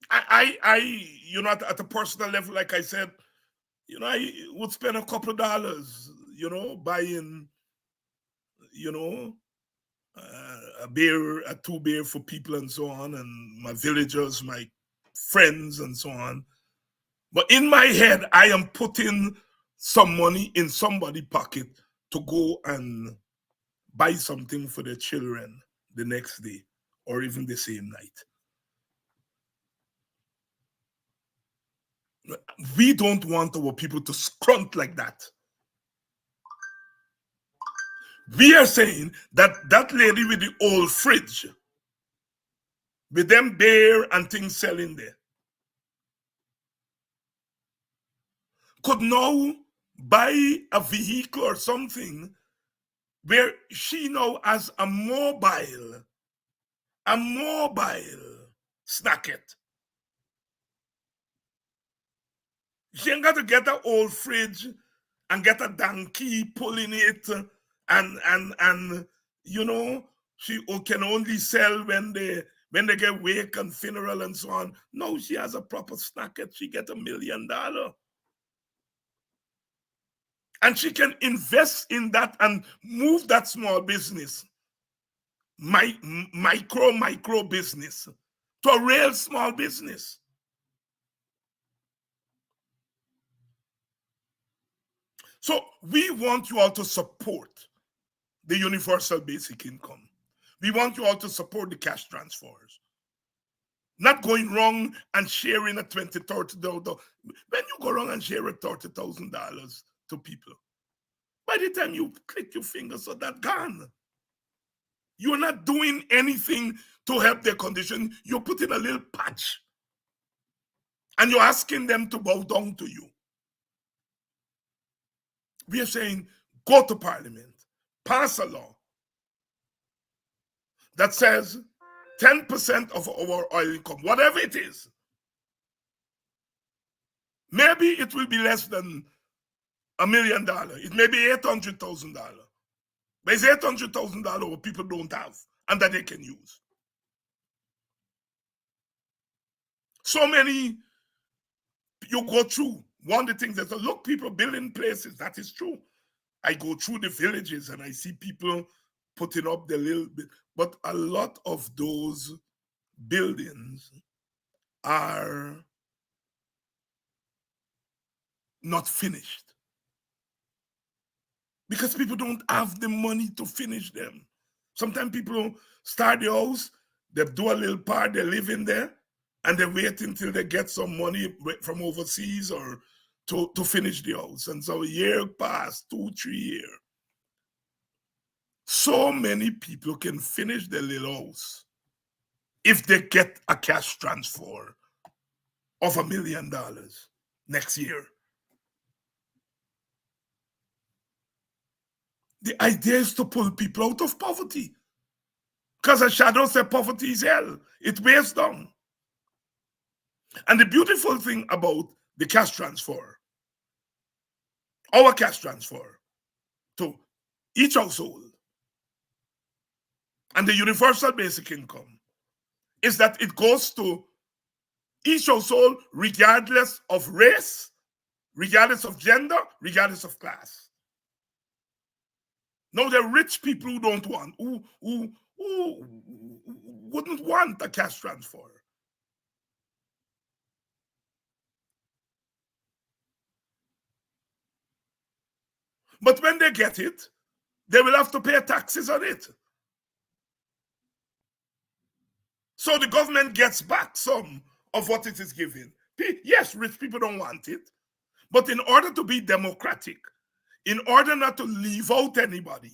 I at a personal level, like I said, I would spend a couple of dollars, buying, a beer, 2 beer for people and so on, and my villagers, my friends and so on. But in my head, I am putting some money in somebody's pocket to go and buy something for their children the next day or even the same night. We don't want our people to scrunt like that. We are saying that that lady with the old fridge, with them beer and things selling there, could now buy a vehicle or something where she now has a mobile snacket. She ain't got to get an old fridge and get a donkey pulling it and she can only sell when they get wake and funeral and so on. No, she has a proper snacket. She get $1 million. And she can invest in that and move that small business, micro business, to a real small business. So we want you all to support the universal basic income. We want you all to support the cash transfers. Not going wrong and sharing a $20,000, $30,000. When you go wrong and share a $30,000 to people, by the time you click your fingers, so that's gone. You're not doing anything to help their condition. You're putting a little patch. And you're asking them to bow down to you. We are saying, go to Parliament, pass a law that says 10% of our oil income, whatever it is. Maybe it will be less than $1 million. It may be $800,000. But it's $800,000 what people don't have and that they can use. So many, you go through, one of the things that, look, people building places, that is true. I go through the villages and I see people putting up the little bit, but a lot of those buildings are not finished because people don't have the money to finish them. Sometimes people start the house, they do a little part, they live in there, and they wait until they get some money from overseas or to finish the house. And so a year passed, 2-3 years. So many people can finish their little house if they get a cash transfer of $1 million next year. The idea is to pull people out of poverty. Because as Shadow said, poverty is hell. It weighs down. And the beautiful thing about the cash transfer, our cash transfer to each household and the universal basic income, is that it goes to each household regardless of race, regardless of gender, regardless of class. Now, there are rich people who don't want, who wouldn't want a cash transfer. But when they get it, they will have to pay taxes on it. So the government gets back some of what it is giving. Yes, rich people don't want it. But in order to be democratic, in order not to leave out anybody,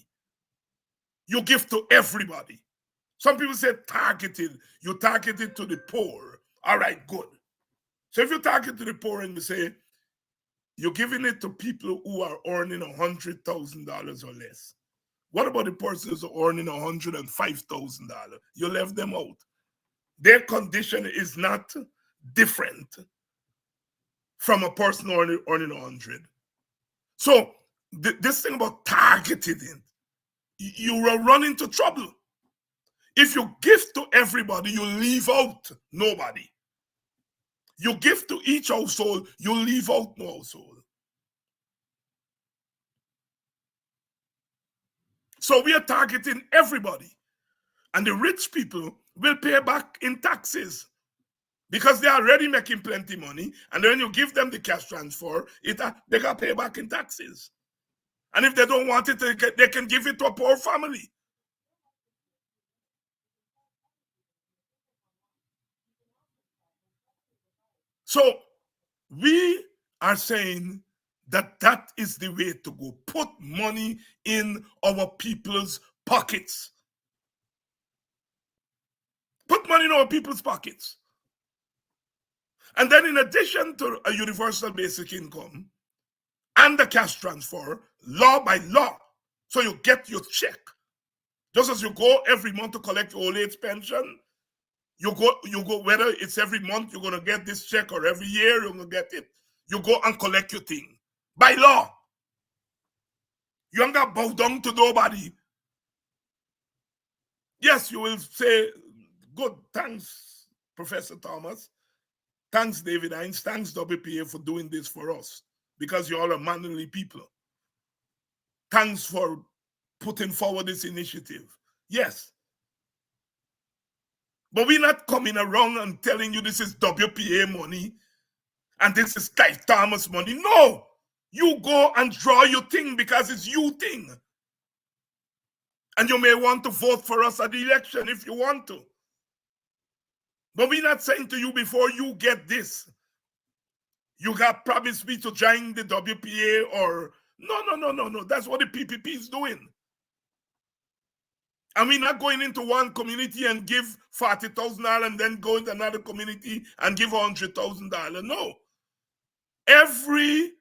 you give to everybody. Some people say targeted. You target it to the poor. All right, good. So if you target to the poor and you say, you're giving it to people who are earning $100,000 or less. What about the persons who are earning $105,000? You left them out. Their condition is not different from a person earning 100. So this thing about targeting it, you will run into trouble. If you give to everybody, you leave out nobody. You give to each household, you leave out no household. So we are targeting everybody. And the rich people will pay back in taxes because they're already making plenty money. And then you give them the cash transfer, they got to pay back in taxes. And if they don't want it, they can give it to a poor family. So we are saying that that is the way to go. Put money in our people's pockets. Put money in our people's pockets. And then in addition to a universal basic income and the cash transfer, law by law, so you get your check. Just as you go every month to collect your old age pension, you go whether it's every month you're going to get this check or every year you're going to get it, you go and collect your thing. By law. You ain't got to bow down to nobody. Yes, you will say, good, thanks, Professor Thomas. Thanks, David Hines. Thanks, WPA, for doing this for us, because you all are manly people. Thanks for putting forward this initiative. Yes. But we're not coming around and telling you this is WPA money and this is Clive Thomas money. No. You go and draw your thing because it's your thing. And you may want to vote for us at the election if you want to. But we're not saying to you before you get this, you got promised me to join the WPA or no. That's what the PPP is doing. And we're not going into one community and give $40,000 and then go into another community and give $100,000. No. Every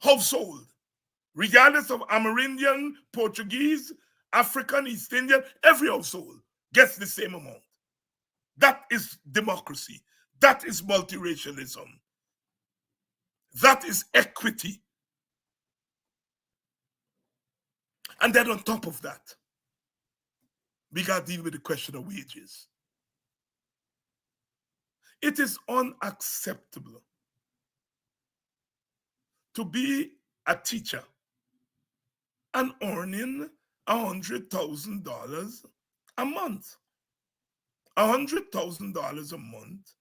household, regardless of Amerindian, Portuguese, African, East Indian, every household gets the same amount. That is democracy. That is multiracialism. That is equity. And then on top of that, we got to deal with the question of wages. It is unacceptable to be a teacher and earning $100,000 a month. $100,000 a month,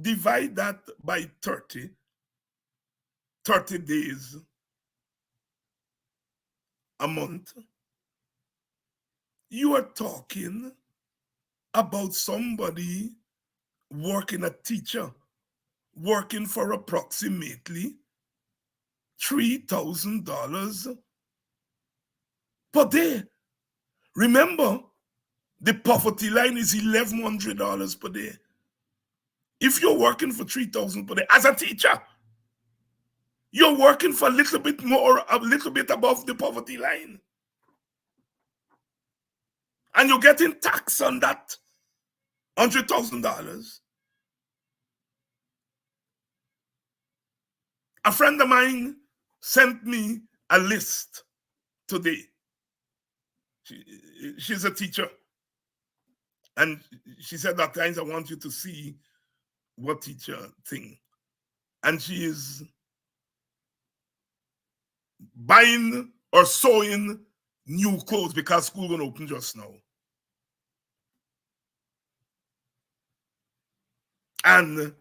divide that by 30 days a month. You are talking about somebody working a teacher, working for approximately $3,000 per day. Remember, the poverty line is $1,100 per day. If you're working for $3,000 per day as a teacher, you're working for a little bit more, a little bit above the poverty line. And you're getting tax on that $100,000. A friend of mine sent me a list today. She's a teacher. And she said at times, I want you to see what teacher thing. And she is buying or sewing new clothes because school gonna open just now. And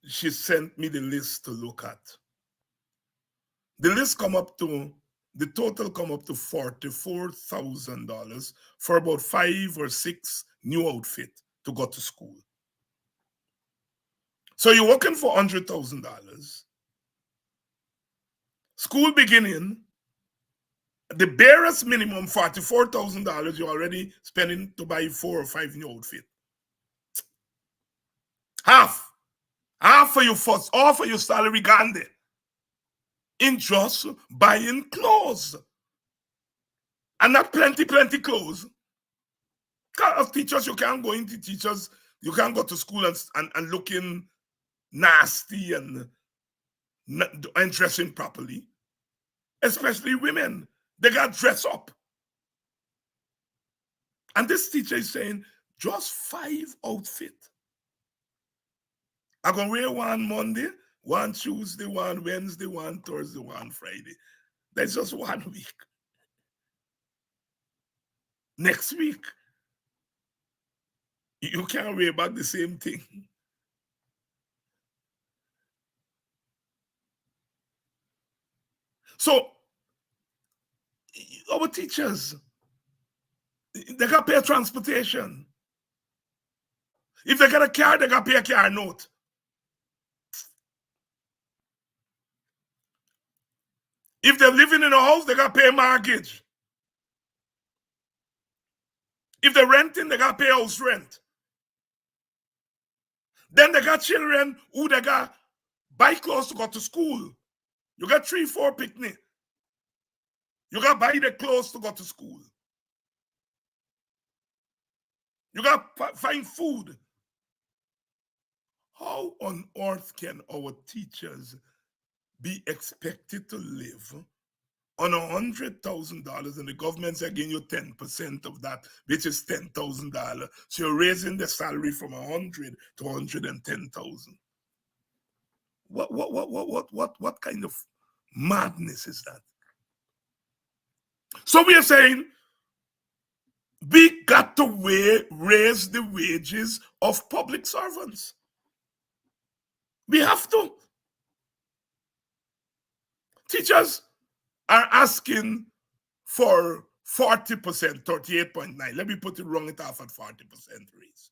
she sent me the list to look at. The list the total come up to $44,000 for about 5 or 6 new outfits to go to school. So you're working for $100,000. School beginning, the barest minimum, $44,000, you're already spending to buy 4 or 5 new outfits. Half for your first, all for your salary gone there in just buying clothes. And not plenty clothes. Because teachers, you can't go into teachers, you can't go to school and looking nasty and dressing properly. Especially women. They got dressed up. And this teacher is saying, just 5 outfits. I'm going to wear one Monday, one Tuesday, one Wednesday, one Thursday, one Friday. That's just 1 week. Next week, you can't wear back the same thing. So, our teachers, they got to pay transportation. If they got a car, they got to pay a car note. If they're living in a house, they got to pay a mortgage. If they're renting, they got to pay house rent. Then they got children who they got buy clothes to go to school. You got 3-4 picnic. You got buy the clothes to go to school. You got find food. How on earth can our teachers be expected to live on $100,000 and the government's giving you 10% of that, which is $10,000. So you're raising the salary from 100 to 110,000. What kind of madness is that? So we are saying we got to raise the wages of public servants. We have to. Teachers are asking for 40%, 38.9. Let me put it wrong, it off at 40% raise.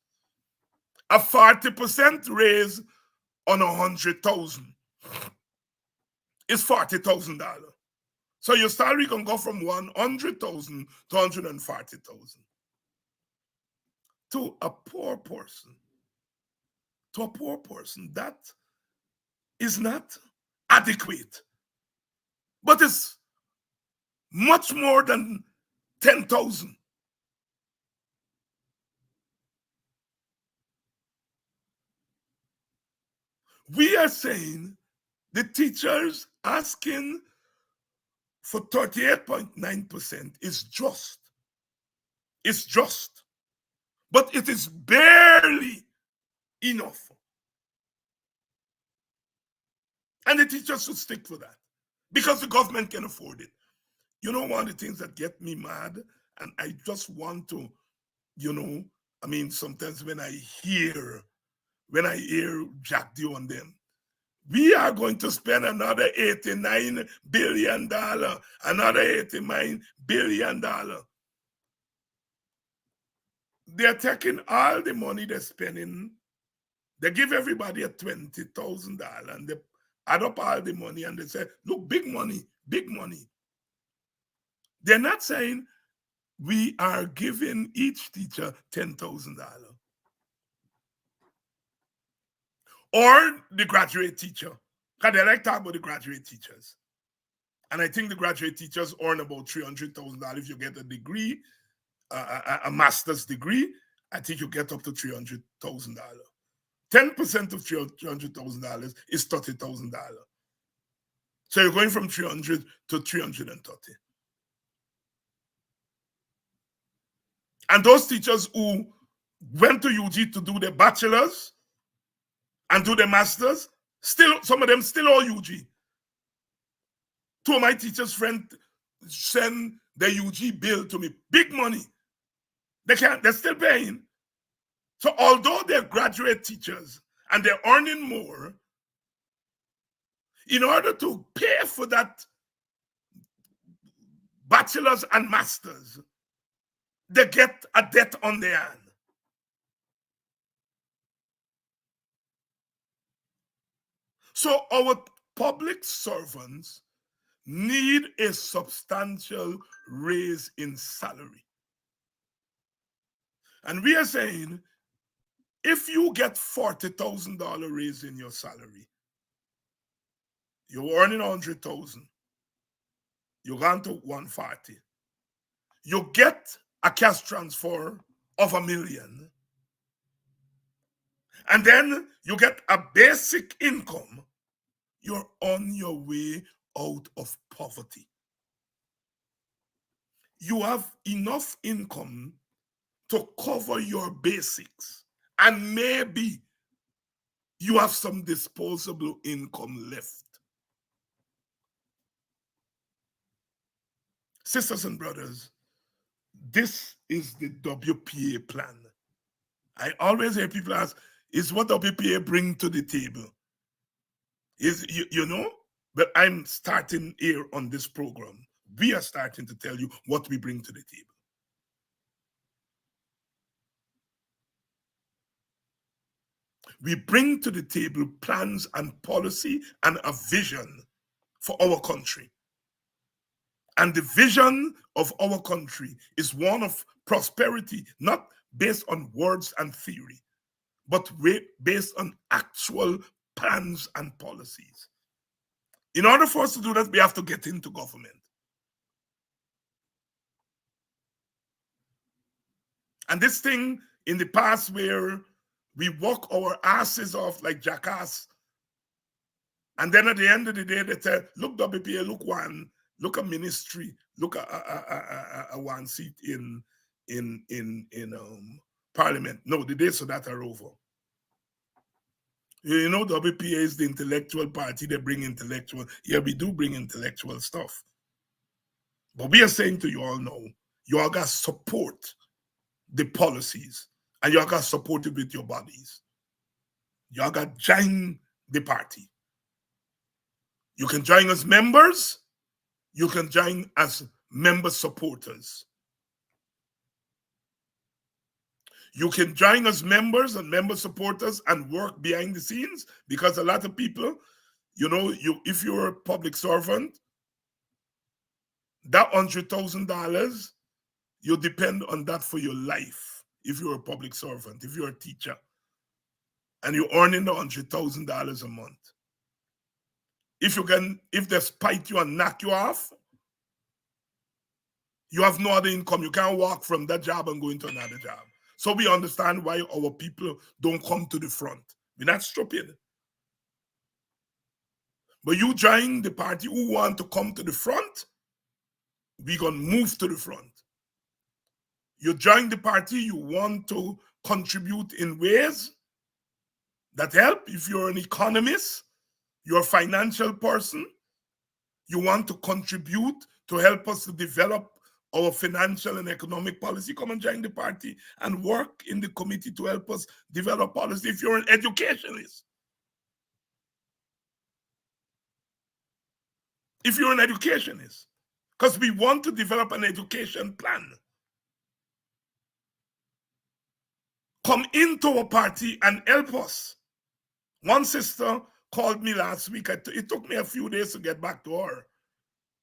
A 40% raise on 100,000 is $40,000. So your salary can go from 100,000 to 140,000. To a poor person, that is not adequate. But it's much more than 10,000. We are saying the teachers asking for 38.9% is just. It's just. But it is barely enough. And the teachers should stick to that because the government can afford it. You know, one of the things that get me mad, and I just want to, sometimes when I hear Jack Dew on them, we are going to spend another $89 billion, another $89 billion. They're taking all the money they're spending. They give everybody a $20,000 and they add up all the money and they say, look, big money, big money. They're not saying we are giving each teacher $10,000. Or the graduate teacher. Because they like to talk about the graduate teachers. And I think the graduate teachers earn about $300,000 if you get a degree, a master's degree. I think you get up to $300,000. 10% of $300,000 is $30,000. So you're going from 300 to 330. And those teachers who went to UG to do their bachelor's and do their master's, still, some of them still owe UG. Two of my teachers' friends send the UG bill to me, big money. They're still paying. So although they're graduate teachers and they're earning more, in order to pay for that bachelor's and master's, they get a debt on their hand. So our public servants need a substantial raise in salary. And we are saying, if you get $40,000 raise in your salary, you're earning $100,000, you're going to $140,000. You get a cash transfer of $1 million, and then you get a basic income, you're on your way out of poverty. You have enough income to cover your basics, and maybe you have some disposable income left. Sisters and brothers, this is the WPA plan. I always hear people ask, is what WPA bring to the table? But I'm starting here on this program. We are starting to tell you what we bring to the table. We bring to the table plans and policy and a vision for our country. And the vision of our country is one of prosperity, not based on words and theory, but based on actual plans and policies. In order for us to do that, we have to get into government. And this thing in the past where we walk our asses off like jackass, and then at the end of the day, they say, look, WPA, look a ministry, look a one seat in parliament. No, the days of that are over. You know, WPA is the intellectual party. They bring intellectual. Yeah, we do bring intellectual stuff. But we are saying to you all now, you all got to support the policies, and you all got to support it with your bodies. You all got to join the party. You can join as members. You can join as member supporters. You can join as members and member supporters and work behind the scenes, because a lot of people, if you're a public servant, that $100,000, you depend on that for your life. If you're a public servant, if you're a teacher, and you're earning the $100,000 a month. If they spite you and knock you off, You have no other income. You can't walk from that job and go into another job. So we understand why our people don't come to the front. We're not stupid. But you join the party who want to come to the front, we're going to move to the front. You join the party, you want to contribute in ways that help. If you're an economist, you're a financial person, you want to contribute to help us to develop our financial and economic policy, come and join the party and work in the committee to help us develop policy. If you're an educationist, because we want to develop an education plan, come into our party and help us. One sister called me last week. It took me a few days to get back to her.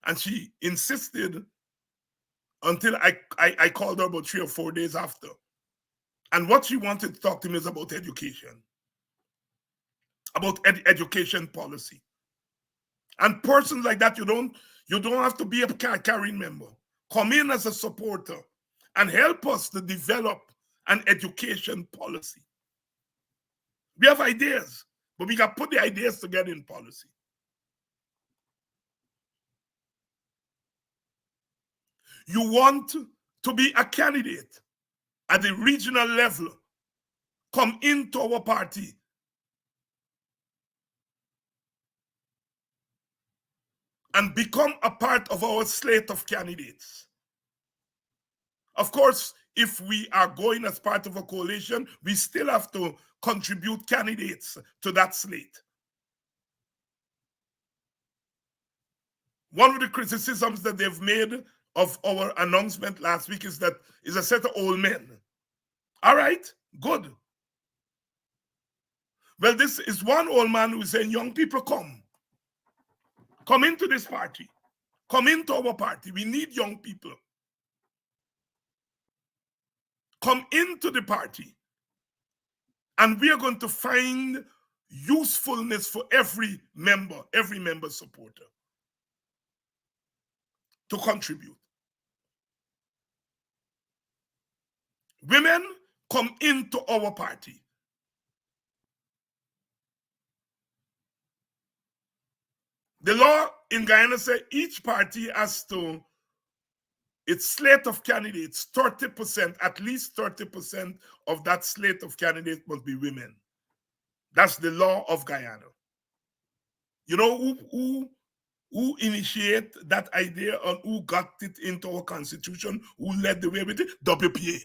And she insisted until I called her about 3 or 4 days after. And what she wanted to talk to me is about education, about education policy. And persons like that, you don't have to be a carrying member. Come in as a supporter and help us to develop an education policy. We have ideas, but we got to put the ideas together in policy. You want to be a candidate at the regional level, come into our party. And become a part of our slate of candidates. Of course, if we are going as part of a coalition, we still have to contribute candidates to that slate. One of the criticisms that they've made of our announcement last week is that it's a set of old men. All right, good. Well, this is one old man who's saying, young people, come into this party. Come into our party. We need young people. Come into the party. And we are going to find usefulness for every member supporter to contribute. Women, come into our party. The law in Guyana says each party has to, its slate of candidates, 30%, at least 30% of that slate of candidates must be women. That's the law of Guyana. You know who initiated that idea and who got it into our constitution, who led the way with it? WPA.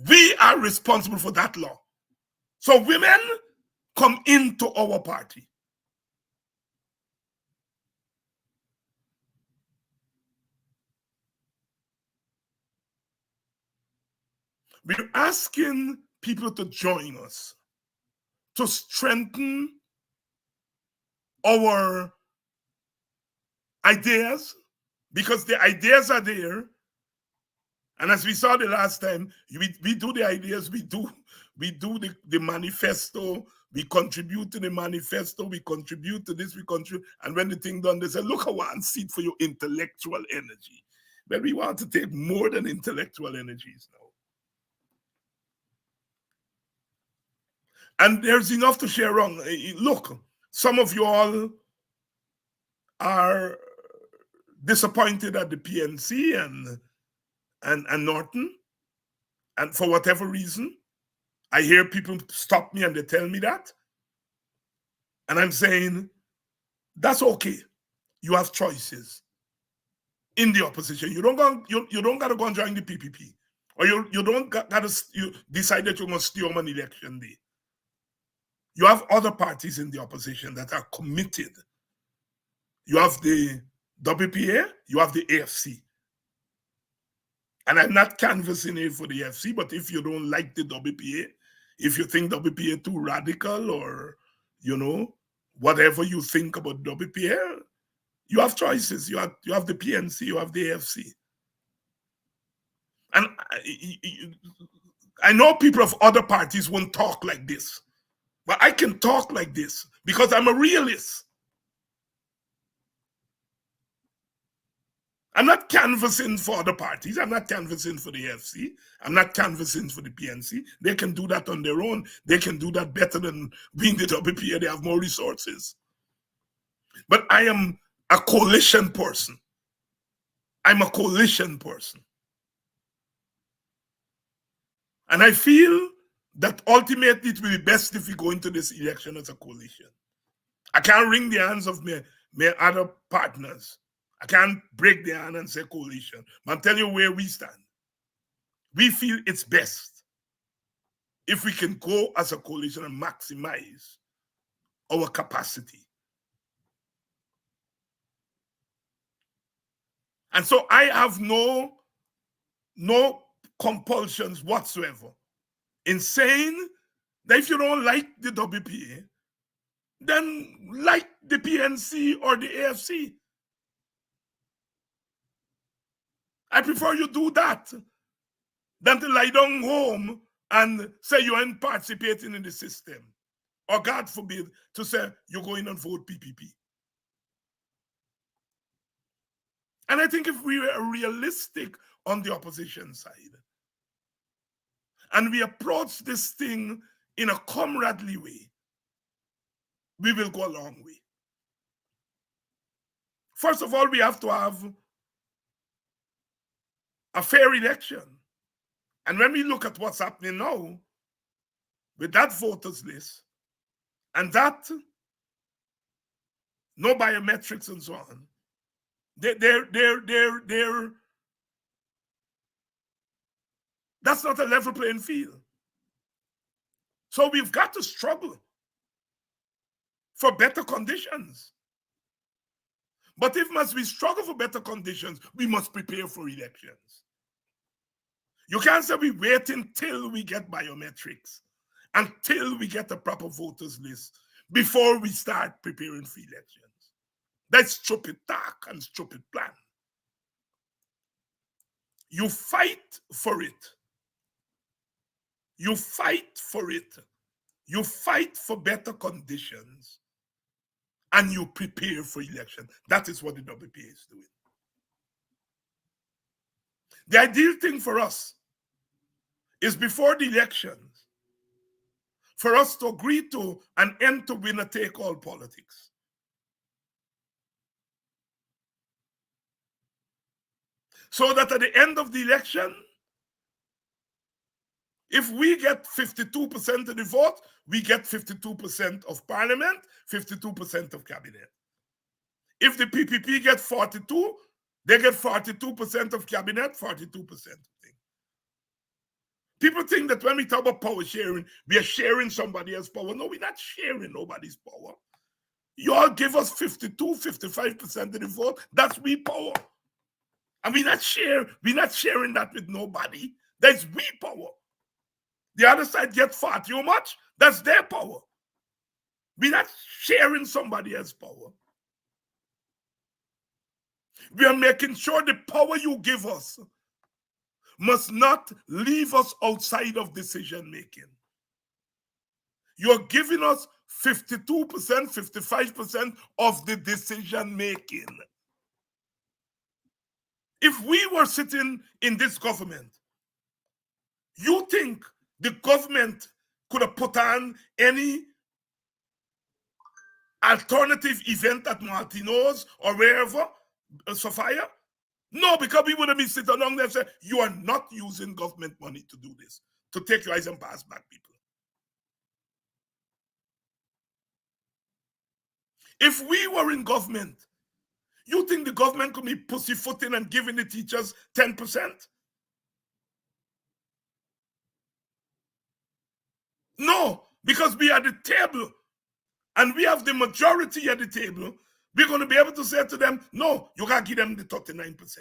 We are responsible for that law. So women, come into our party. We're asking people to join us to strengthen our ideas, because the ideas are there. And as we saw the last time, we do the ideas, we do the manifesto, we contribute to the manifesto, we contribute to this, we contribute. And when the thing done, they say, look, I want seat for your intellectual energy. But we want to take more than intellectual energies now. And there's enough to share around. Look, some of you all are disappointed at the PNC and Norton. And for whatever reason, I hear people stop me and they tell me that. And I'm saying, that's okay. You have choices in the opposition. You don't got to go and join the PPP. Or you don't got to decide that you're going to steal on election day. You have other parties in the opposition that are committed. You have the WPA, you have the AFC. And I'm not canvassing it for the AFC, but if you don't like the WPA, if you think WPA too radical or, whatever you think about WPA, you have choices. You have the PNC, you have the AFC. And I know people of other parties won't talk like this. But I can talk like this because I'm a realist. I'm not canvassing for other parties. I'm not canvassing for the AFC. I'm not canvassing for the PNC. They can do that on their own. They can do that better than being the WPA. They have more resources. But I am a coalition person. I'm a coalition person. And I feel that ultimately it will be best if we go into this election as a coalition. I can't wring the hands of my other partners. I can't break their hand and say coalition. But I'm telling you where we stand. We feel it's best if we can go as a coalition and maximize our capacity. And so I have no compulsions whatsoever in saying that if you don't like the WPA, then like the PNC or the AFC. I prefer you do that than to lie down home and say you aren't participating in the system. Or God forbid, to say you're going and vote PPP. And I think if we were realistic on the opposition side, and we approach this thing in a comradely way, we will go a long way. First of all, we have to have a fair election. And when we look at what's happening now, with that voters list, and that no biometrics and so on, that's not a level playing field. So we've got to struggle for better conditions. But if we struggle for better conditions, we must prepare for elections. You can't say we wait until we get biometrics, until we get a proper voters list, before we start preparing for elections. That's stupid talk and stupid plan. You fight for it. You fight for it. You fight for better conditions, and you prepare for election. That is what the WPA is doing. The ideal thing for us is before the elections, for us to agree to an end to winner-take-all politics. So that at the end of the election, if we get 52% of the vote, we get 52% of parliament, 52% of cabinet. If the PPP get 42, they get 42% of cabinet, 42% of thing. People think that when we talk about power sharing, we are sharing somebody else's power. No, we're not sharing nobody's power. You all give us 52, 55% of the vote. That's we power. And we're not sharing that with nobody. That's we power. The other side gets 40 how much? That's their power. We're not sharing somebody else's power. We are making sure the power you give us must not leave us outside of decision making. You're giving us 52%, 55% of the decision making. If we were sitting in this government, you think the government could have put on any alternative event at Martino's or wherever, Sophia? No, because we would have been sitting along there and say, you are not using government money to do this, to take your eyes and pass back people. If we were in government, you think the government could be pussyfooting and giving the teachers 10%? No, because we are at the table and we have the majority at the table. We're going to be able to say to them, no, you got to give them the 39%.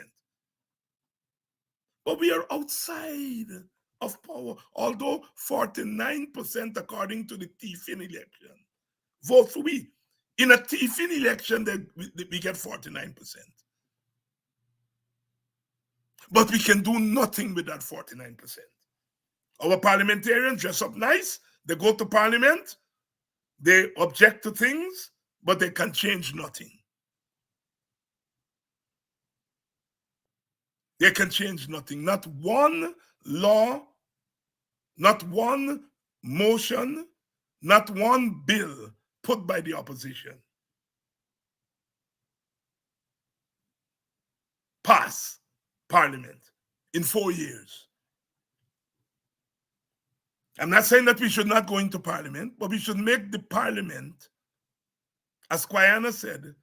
But we are outside of power, although 49% according to the TFIN election vote for we. In a TFIN election, we get 49%. But we can do nothing with that 49%. Our parliamentarians dress up nice, they go to parliament, they object to things, but they can change nothing. They can change nothing. Not one law, not one motion, not one bill put by the opposition pass Parliament in 4 years. I'm not saying that we should not go into Parliament, but we should make the Parliament, as Kwayana said,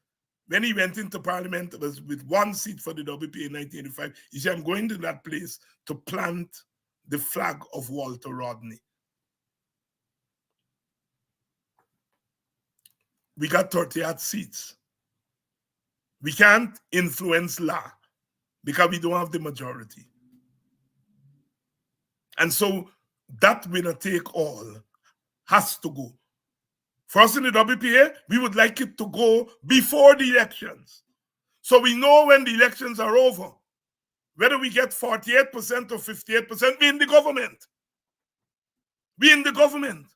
when he went into Parliament, it was with 1 seat for the WPA in 1985. He said, I'm going to that place to plant the flag of Walter Rodney. We got 38 seats. We can't influence law because we don't have the majority. And so that winner take all has to go. For us in the WPA, we would like it to go before the elections. So we know when the elections are over, whether we get 48% or 58%, we're in the government. We're in the government.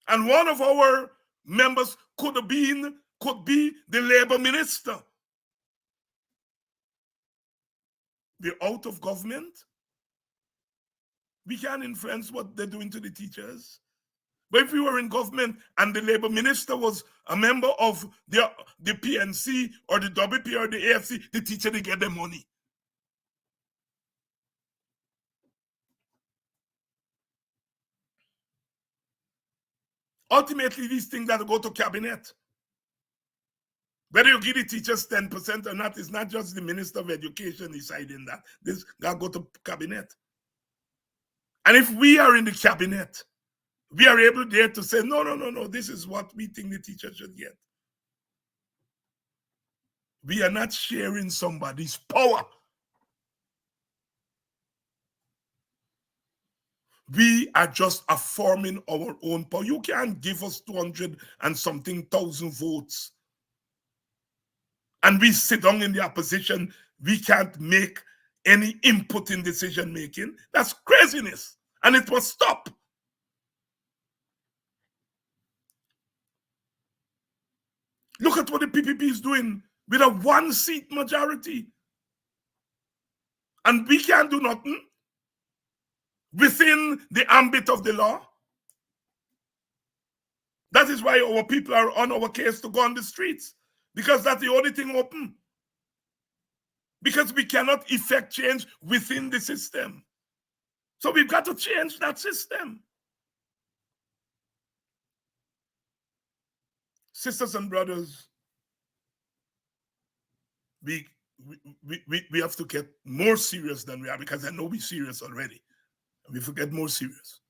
And one of our members could be the labor minister. We're out of government. We can't influence what they're doing to the teachers. But if we were in government and the labor minister was a member of the PNC or the WP or the AFC, the teacher, they get their money. Ultimately, these things that go to cabinet. Whether you give the teachers 10% or not, it's not just the Minister of Education deciding that. This got to go to cabinet. And if we are in the cabinet, we are able there to say, no, this is what we think the teacher should get. We are not sharing somebody's power. We are just affirming our own power. You can't give us 200 and something thousand votes. And we sit down in the opposition. We can't make any input in decision making. That's craziness. And it must stop. Look at what the PPP is doing with a 1-seat majority. And we can't do nothing within the ambit of the law. That is why our people are on our case to go on the streets, because that's the only thing open. Because we cannot effect change within the system. So we've got to change that system. Sisters and brothers, we have to get more serious than we are, because I know we're serious already. We forget more serious.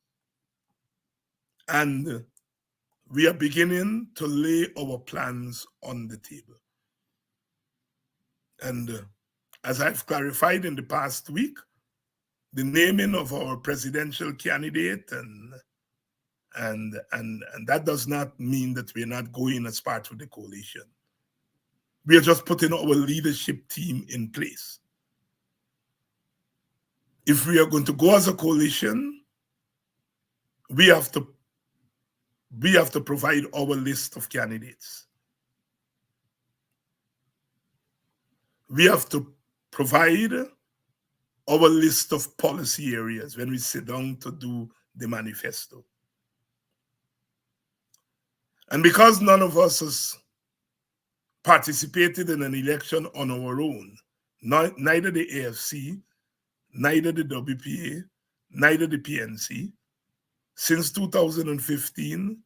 And we are beginning to lay our plans on the table. And as I've clarified in the past week, the naming of our presidential candidate and that does not mean that we're not going as part of the coalition. We are just putting our leadership team in place. If we are going to go as a coalition, we have to provide our list of candidates. We have to provide our list of policy areas when we sit down to do the manifesto. And because none of us has participated in an election on our own, neither the AFC, neither the WPA, neither the PNC, since 2015,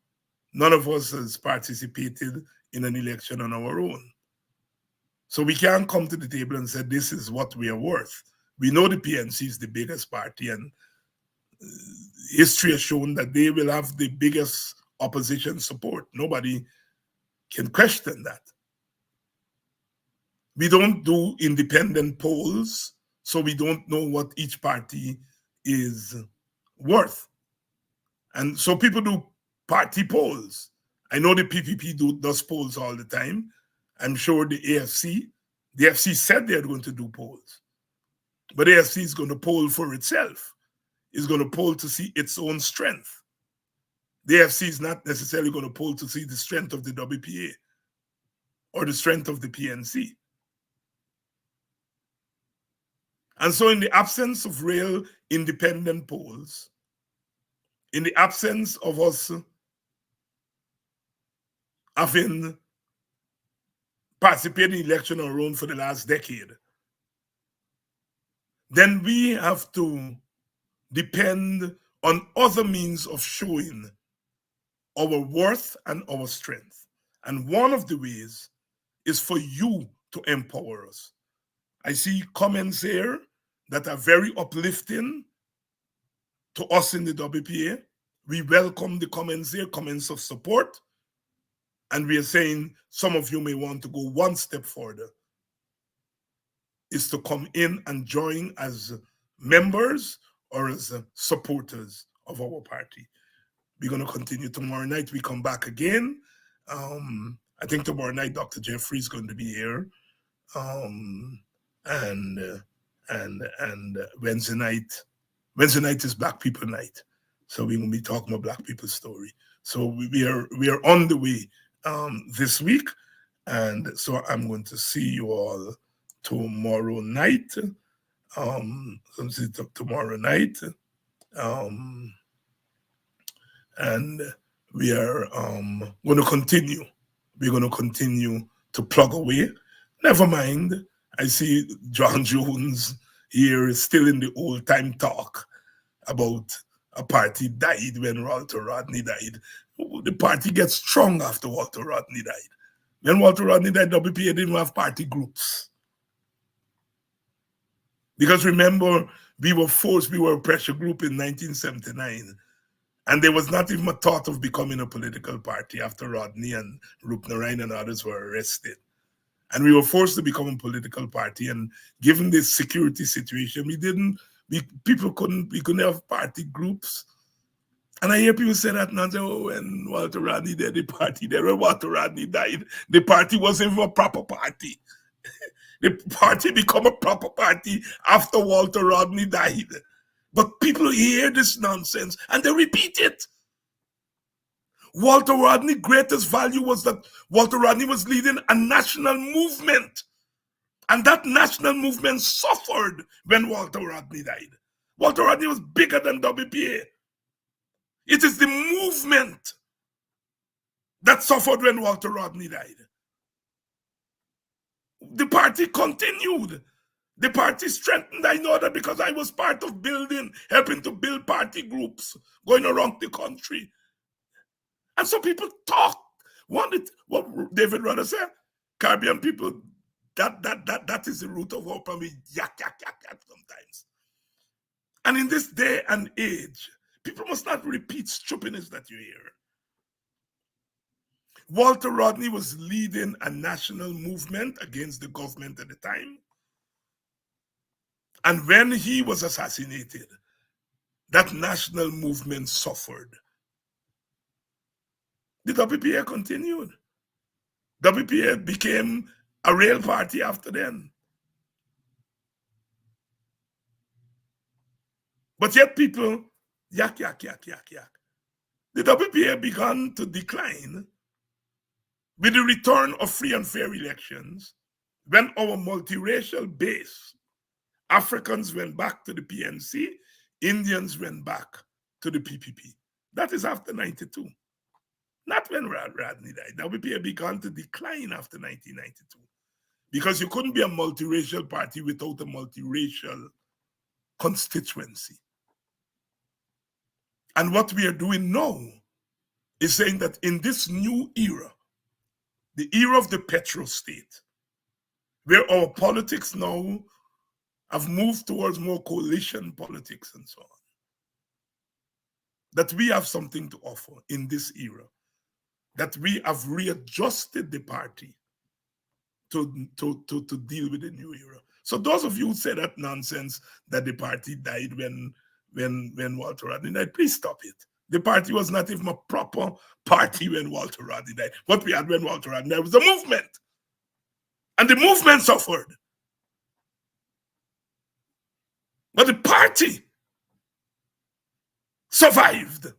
none of us has participated in an election on our own. So we can't come to the table and say, this is what we are worth. We know the PNC is the biggest party, and history has shown that they will have the biggest opposition support. Nobody can question that. We don't do independent polls, so we don't know what each party is worth. And so people do party polls. I know the PPP does polls all the time. I'm sure the AFC said they're going to do polls. But AFC is going to poll for itself. It's going to poll to see its own strength. The AFC is not necessarily going to poll to see the strength of the WPA or the strength of the PNC. And so in the absence of real independent polls, in the absence of us having participated in election on our own for the last decade, then we have to depend on other means of showing our worth and our strength. And one of the ways is for you to empower us. I see comments here that are very uplifting to us in the WPA. We welcome the comments here, comments of support. And we are saying some of you may want to go one step further, is to come in and join as members or as supporters of our party. We're going to continue tomorrow night. We come back again. I think tomorrow night Dr. Jeffrey is going to be here. And Wednesday night is Black People Night. So we're going to be talking about Black people's story. So we are on the way this week. And so I'm going to see you all tomorrow night. Tomorrow night. And we are going to continue. We're going to continue to plug away. Never mind. I see John Jones here is still in the old time talk about a party died when Walter Rodney died. The party gets strong after Walter Rodney died. When Walter Rodney died, WPA didn't have party groups. Because remember, we were a pressure group in 1979. And there was not even a thought of becoming a political party after Rodney and Rupnarain and others were arrested. And we were forced to become a political party. And given this security situation, we couldn't have party groups. And I hear people say that now, when Walter Rodney died, the party there, when Walter Rodney died, the party wasn't even a proper party. The party became a proper party after Walter Rodney died. But people hear this nonsense and they repeat it. Walter Rodney's greatest value was that Walter Rodney was leading a national movement. And that national movement suffered when Walter Rodney died. Walter Rodney was bigger than WPA. It is the movement that suffered when Walter Rodney died. The party continued. The party strengthened. I know that because I was part of helping to build party groups going around the country. And so people talk. What David Rudder said, Caribbean people, that is the root of our problem. Yak sometimes. And in this day and age, people must not repeat stupidness that you hear. Walter Rodney was leading a national movement against the government at the time. And when he was assassinated, that national movement suffered. The WPA continued. WPA became a real party after then. But yet people, yak. The WPA began to decline with the return of free and fair elections when our multiracial base, Africans went back to the PNC, Indians went back to the PPP. That is after 92. Not when Rodney died. WPA began to decline after 1992 because you couldn't be a multiracial party without a multiracial constituency. And what we are doing now is saying that in this new era, the era of the petro-state, where our politics now have moved towards more coalition politics and so on, that we have something to offer in this era, that we have readjusted the party to deal with the new era. So those of you who say that nonsense that the party died when Walter Rodney died, please stop it. The party was not even a proper party when Walter Rodney died. What we had when Walter Rodney died was a movement. And the movement suffered. But the party survived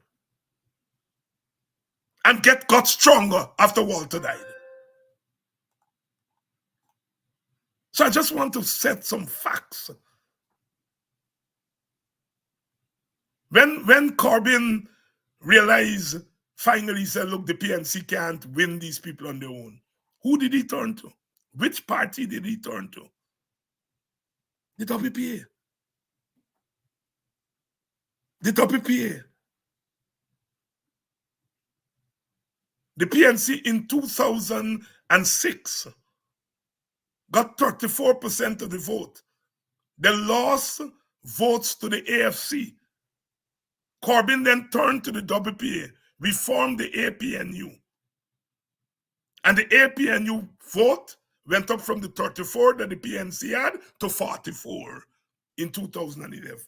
and got stronger after Walter died. So I just want to set some facts When Corbyn realized, finally said, look, the PNC can't win these people on their own, who did he turn to? Which party did he turn to? The WPA. The WPA. The PNC in 2006 got 34% of the vote. They lost votes to the AFC. Corbyn then turned to the WPA. We formed the APNU. And the APNU vote went up from the 34 that the PNC had to 44 in 2011.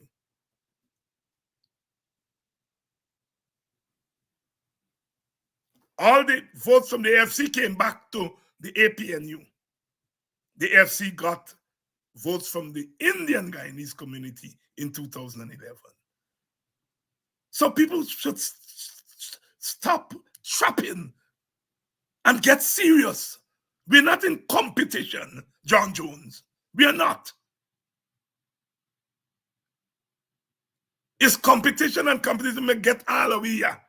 All the votes from the AFC came back to the APNU. The AFC got votes from the Indian Guyanese community in 2011. So people should stop trapping and get serious. We're not in competition, John Jones. We are not. It's competition, and competition may get all of we here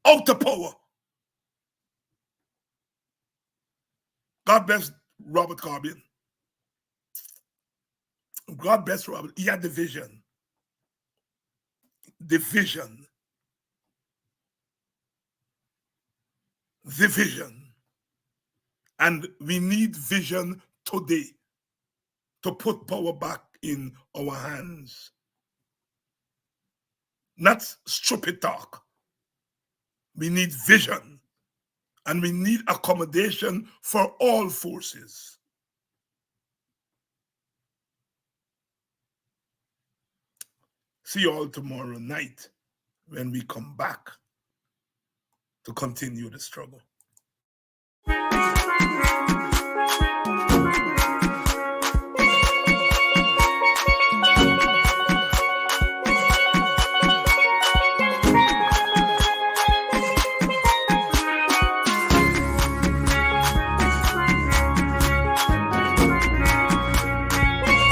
out of power. God bless Robert Corbyn. God bless Robert. He had the vision. The vision. The vision. And we need vision today to put power back in our hands. Not stupid talk. We need vision, and we need accommodation for all forces. See you all tomorrow night when we come back to continue the struggle.